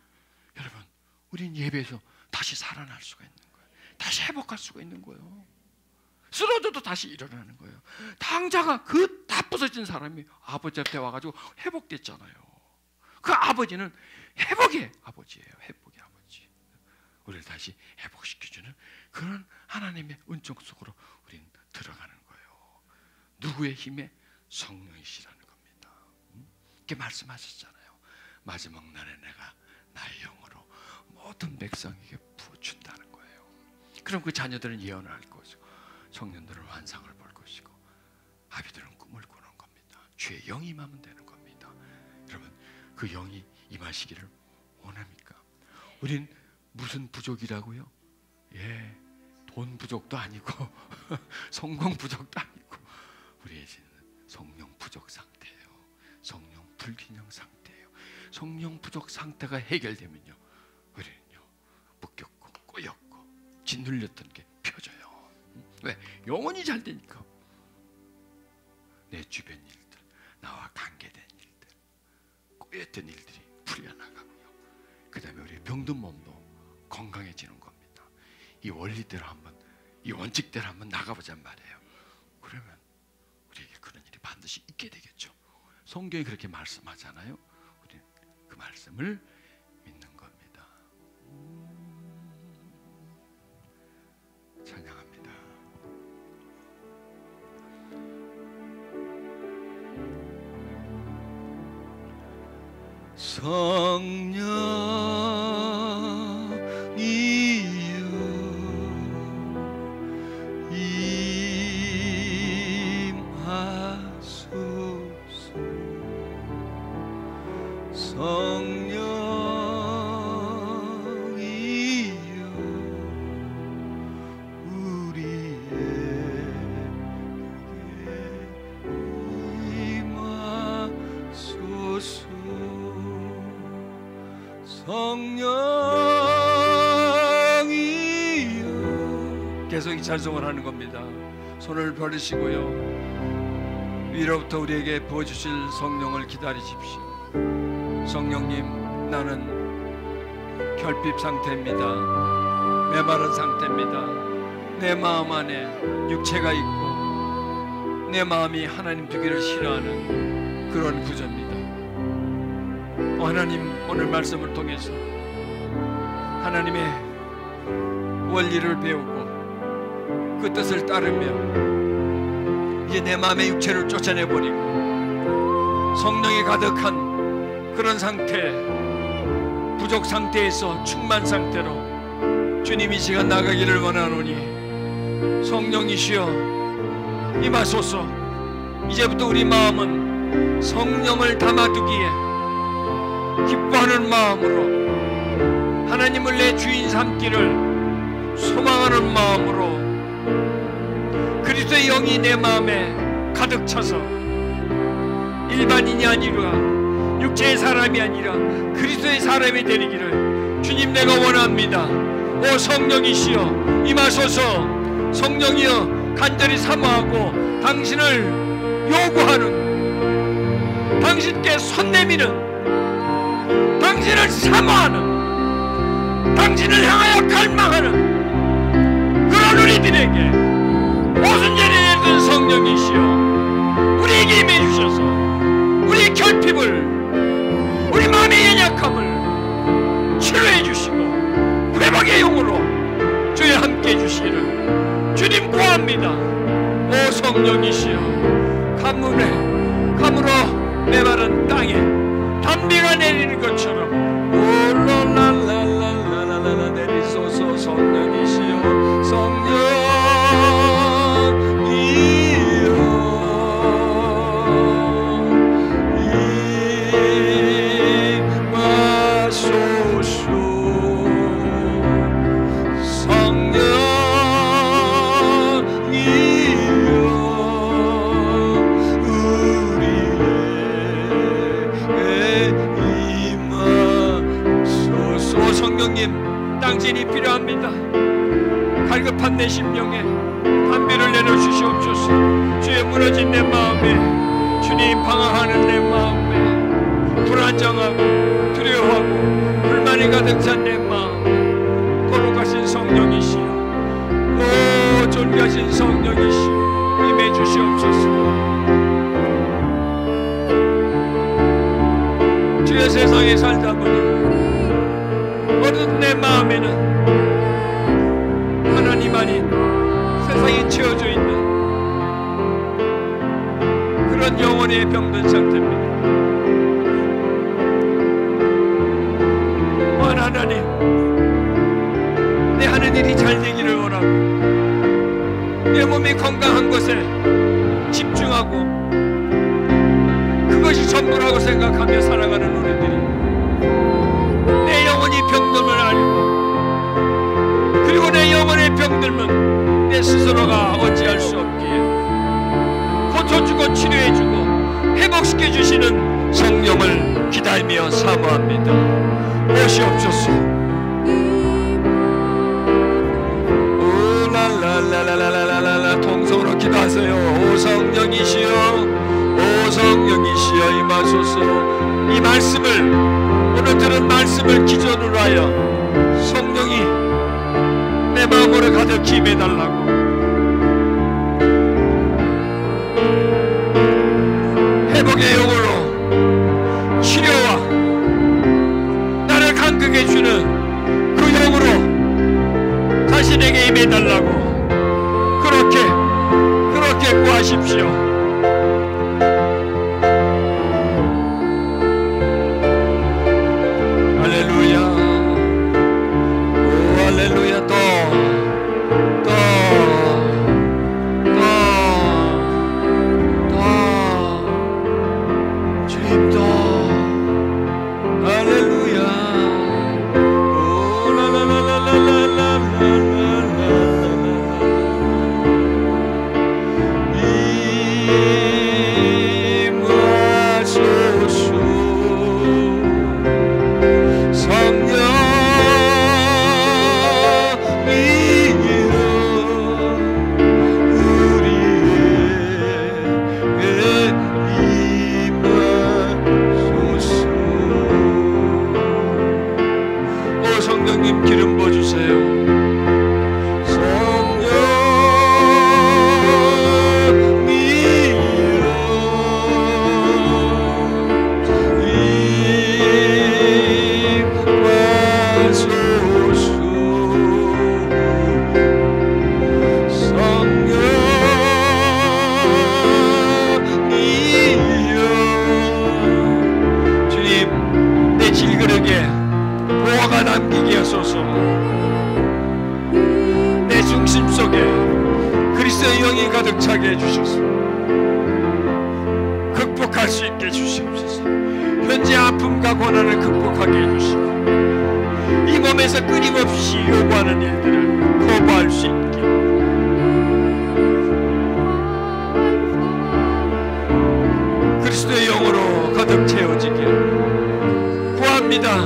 Speaker 2: 여러분, 우린 예배에서 다시 살아날 수가 있는 거예요. 다시 회복할 수가 있는 거예요. 쓰러져도 다시 일어나는 거예요. 당자가 그 다 부서진 사람이 아버지 앞에 와가지고 회복됐잖아요. 그 아버지는 회복의 아버지예요. 회복의 아버지. 우리를 다시 회복시켜주는 그런 하나님의 은총 속으로 우리는 들어가는 거예요. 누구의 힘에? 성령이시라는 겁니다. 이렇게 말씀하셨잖아요. 마지막 날에 내가 나의 영으로 모든 백성에게 부어준다는 거예요. 그럼 그 자녀들은 예언을 할 것이고, 청년들은 환상을 볼 것이고, 아비들은 꿈을 꾸는 겁니다. 주의 영이 임하면 되는 겁니다. 여러분, 그 영이 임하시기를 원합니까? 우린 무슨 부족이라고요? 예, 돈 부족도 아니고 성공 부족도 아니고, 우리의 죄는 성령 부족 상태예요. 성령 불균형 상태예요. 성령 부족 상태가 해결되면요, 우리는요, 묶였고 꼬였고 짓눌렸던 게 펴져요. 왜? 영혼이 잘 되니까. 내 주변 일들, 나와 관계된 일들, 꼬였던 일들이 풀려나가고요, 그 다음에 우리 병든 몸도 건강해지는 겁니다. 이 원리대로 한번, 이 원칙대로 한번 나가보잔 말이에요. 그러면 우리에게 그런 일이 반드시 있게 되겠죠. 성경이 그렇게 말씀하잖아요. 우리는 그 말씀을 믿는 겁니다. 찬양합니다. 성령이여 임하소서. 성령이여 우리에게 임하소서. 성령이여. 계속 이 찬송을 하는 겁니다. 손을 벌리시고요, 위로부터 우리에게 부어주실 성령을 기다리십시오. 성령님, 나는 결핍 상태입니다. 메마른 상태입니다. 내 마음 안에 육체가 있고 내 마음이 하나님 두기를 싫어하는 그런 구조입니다. 하나님, 오늘 말씀을 통해서 하나님의 원리를 배우고 그 뜻을 따르며 이제 내 마음의 육체를 쫓아내버리고 성령이 가득한 그런 상태, 부족 상태에서 충만 상태로 주님 이 시간 나가기를 원하노니 성령이시여 임하소서. 이제부터 우리 마음은 성령을 담아두기에 기뻐하는 마음으로, 하나님을 내 주인 삼기를 소망하는 마음으로, 그리스도의 영이 내 마음에 가득 차서 일반인이 아니라 육체의 사람이 아니라 그리스도의 사람이 되리기를 주님 내가 원합니다. 오 성령이시여 임하소서. 성령이여 간절히 사모하고 당신을 요구하는, 당신께 손 내미는, 당신을 사모하는, 당신을 향하여 갈망하는 그런 우리들에게 무슨 죄를 내든 성령이시여 우리에게 임해 주셔서 우리의 결핍을, 우리 마음의 연약함을 치료해 주시고 회복의 영으로 주여 함께 해주시기를 주님 구합니다. 오 성령이시여 가물어 메마른 땅에 단비가 내리는 것처럼 올라라라라라라라 내리소서. 성령이시여 성령이여 임하소서. 성령님 당신이 필요합니다. 갈급한 내 심령에 담비를 내려주시옵소서. 주의 무너진 내 마음에, 주님 방황하는 내 마음에, 불안정하고 두려워하고 불만이 가득 찬 내 마음, 거룩하신 성령이시여, 오 존귀하신 성령이시여 임해 주시옵소서. 주의 세상에 살다 보니 어두운 내 마음에는 하나님 아닌 세상에 채워져 있는 그런 영혼의 병든 상태입니다. 하나님, 내 하는 일이 잘 되기를 원하고 내 몸이 건강한 것에 집중하고 그것이 전부라고 생각하며 살아가는 우리들이 내 영혼이 병듦을 알고, 그리고 내 영혼의 병듦은 내 스스로가 어찌할 수 없기에 고쳐주고 치료해주고 회복시켜주시는 성령을 기다리며 사모합니다. 오시옵소서. 오랄랄랄랄랄랄랄라 통성으로 기도하세요. 오 성령이시여, 오 성령이시여 임하소서. 이 말씀을, 오늘 들은 말씀을 기준으로 하여 성령이 내 마음으로 가득히 임해달라고, 회복의 영으로 치료와 나를 감격해 주는 그 영으로 자신에게 임해달라고 그렇게 구하십시오. 그리스도의 영이 가득 차게 해주셔서 극복할 수 있게 해주시옵소서. 현재 아픔과 고난을 극복하게 해주시고 이 몸에서 끊임없이 요구하는 일들을 거부할 수 있게, 그리스도의 영으로 가득 채워지게 구합니다.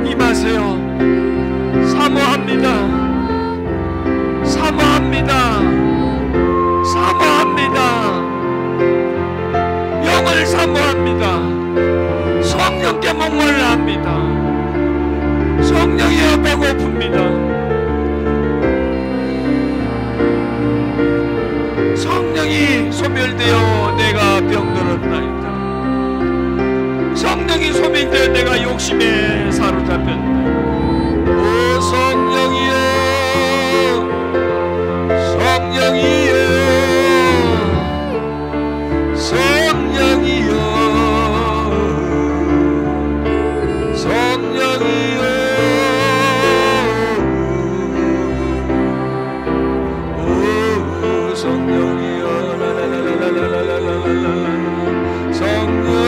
Speaker 2: 임하세요. 사모합니다. 사모합니다. 사모합니다. 영을 사모합니다. 성령께 목말라 합니다. 성령이여 배고픕니다. 성령이 소멸되어 내가 병들었나이다. 성령이 소멸되어 내가 욕심에 사로잡혔다. 오 성령이여, 성령이여, 성령이여, 성령이여, 오 성령이여, 라라라라라라라라라라, 성령이여.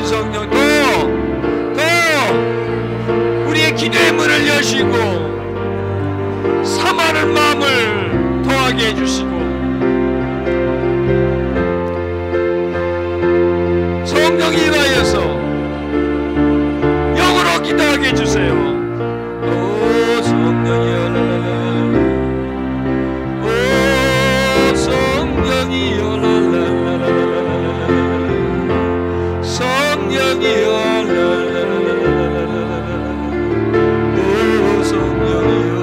Speaker 2: 성령 또 우리의 기도의 문을 여시고 사모하는 마음을 더하게 해주시고 성령이 임하여서 영으로 기도하게 해주세요. 오 성령이여, 오 성령이여, 성령이여, 오 성령이여,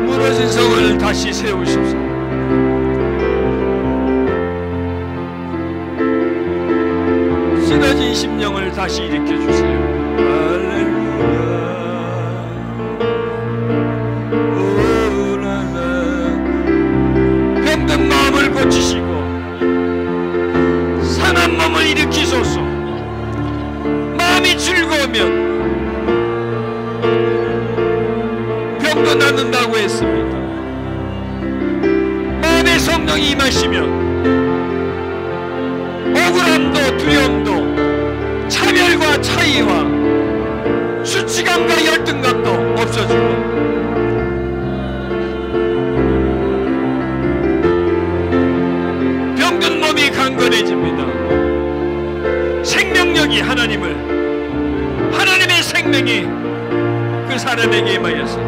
Speaker 2: 무너진 성을 다시 세우시옵소서. 쓰러진 심령을 다시 일으켜주세요. 할렐루야. 오라라. 병든 마음을 고치시고 상한 몸을 일으키소서. 마음이 즐거우면 병도 낫는다고 했습니다. 마음에 성령이 임하시면 억울함도 두려움도 차별과 차이와 수치감과 열등감도 없어지고 병든 몸이 강건해집니다. 생명력이 하나님의 생명이 그 사람에게 임하여서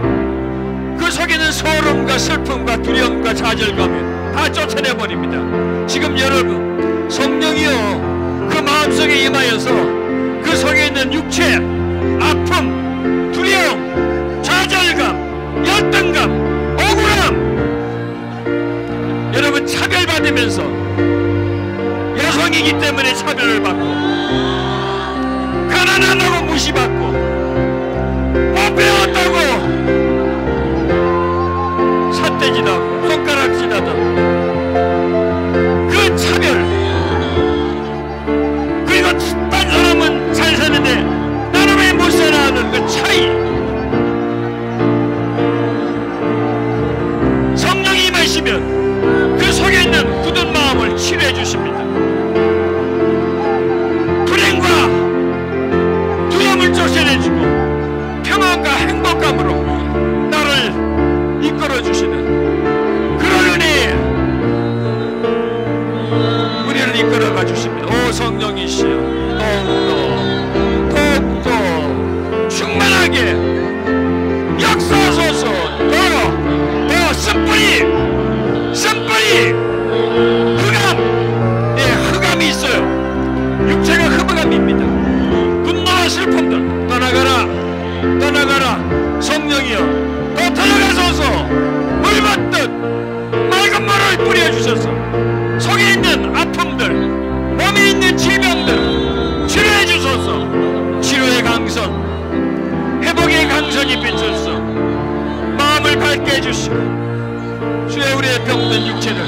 Speaker 2: 그 속에는 소름과 슬픔과 두려움과 좌절감을 다 쫓아내버립니다. 지금 여러분 성령이여 그 마음속에 임하여서 그 속에 있는 육체, 아픔, 두려움, 좌절감, 열등감, 억울함, 여러분 차별받으면서 여성이기 때문에 차별을 받고 가난하다고 무시받고 못 배웠다고 삿대질하고 손가락질하다 그 차별, 그리고 딴 사람은 잘 사는데 나는 왜 못 살아 하는 그 차이, 성령이 임하시면 그 속에 있는 굳은 마음을 치료해 주십니다. 불행과 두려움을 쫓아내주고 평안과 행복감으로 나를 이끌어 주시는 그런 은혜에 우리를 이끌어가 주십니다. 오 성령이시여 더욱더 충만하게 역사하소서. 더 쓴뿌리 그가 묻은 육체를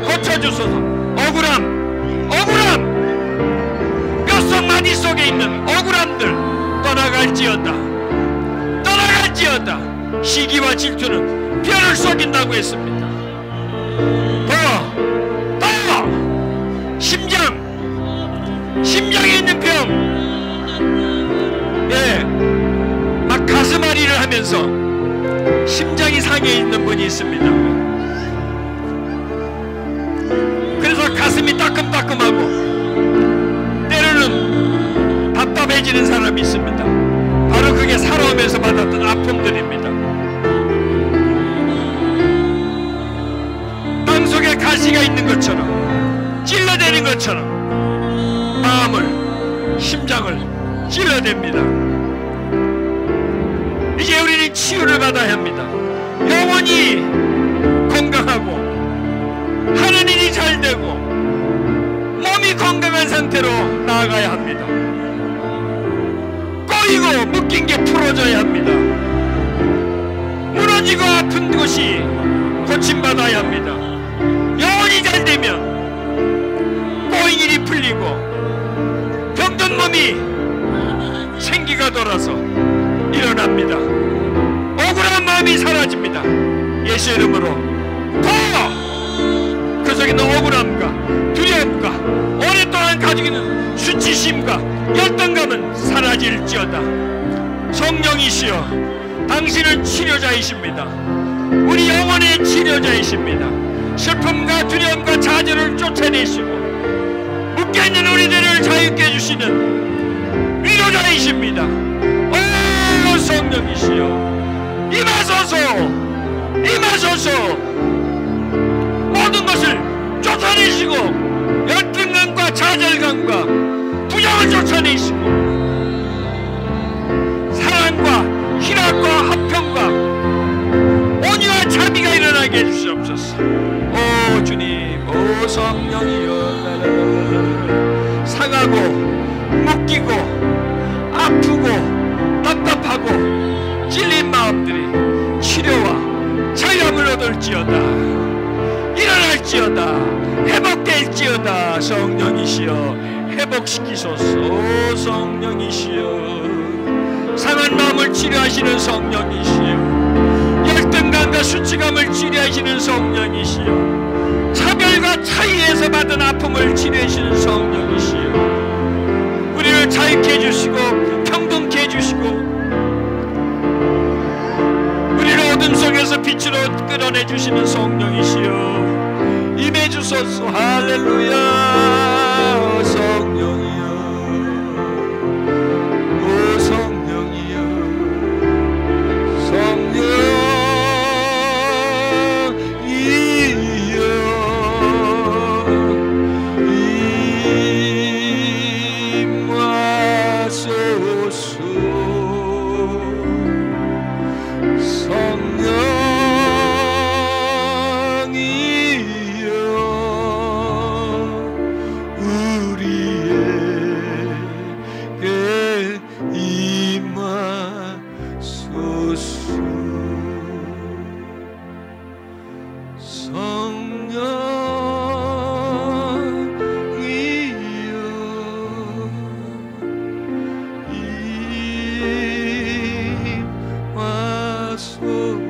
Speaker 2: 고쳐주소서. 억울함 뼛속 마디 속에 있는 억울함들 떠나갈지어다. 시기와 질투는 뼈를 썩인다고 했습니다. 더 심장에 있는 병, 막 가슴앓이를 하면서 심장이 상해 있는 분이 있습니다. 그래서 가슴이 따끔따끔하고 때로는 답답해지는 사람이 있습니다. 바로 그게 살아오면서 받았던 아픔들입니다. 땅 속에 가시가 있는 것처럼, 찔러대는 것처럼 마음을, 심장을 찔러댑니다. 이제 우리는 치유를 받아야 합니다. 영혼이 건강하고 하는 일이 잘 되고 몸이 건강한 상태로 나아가야 합니다. 꼬이고 묶인 게 풀어져야 합니다. 무너지고 아픈 것이 고침받아야 합니다. 영혼이 잘 되면 꼬인 일이 풀리고 병든 몸이 생기가 돌아서 일어납니다. 억울한 마음이 사라집니다. 예수 이름으로 그 속에 있는 억울함과 두려움과 오랫동안 가지고 있는 수치심과 열등감은 사라질지어다. 성령이시여, 당신은 치료자이십니다. 우리 영혼의 치료자이십니다. 슬픔과 두려움과 좌절을 쫓아내시고 묶여있는 우리들을 자유케 해주시는 위로자이십니다. 오 성령이시여, 임하소서. 모든 것을 쫓아내시고 열등감과 좌절감과 부정을 쫓아내시고 사랑과 희락과 화평과 온유와 자비가 일어나게 해주시옵소서. 오 주님, 오 성령이여, 상하고 묶이고 아프고 답답하고 찔린 마음들이 치료와 자유함을 얻을지어다. 일어날지어다. 회복될지어다. 성령이시여, 회복시키소서. 오 성령이시여, 상한 마음을 치료하시는 성령이시여, 열등감과 수치감을 치료하시는 성령이시여, 차별과 차이에서 받은 아픔을 치료하시는 성령이시여, 우리를 자유케 해주시고 평등케 해주시고 우리를 어둠 속에서 빛으로 끌어내주시는 성령이시여, 임해주소서. 할렐루야. 성령이여, 오 성령이여, 성령이여, 임하소서. 소서.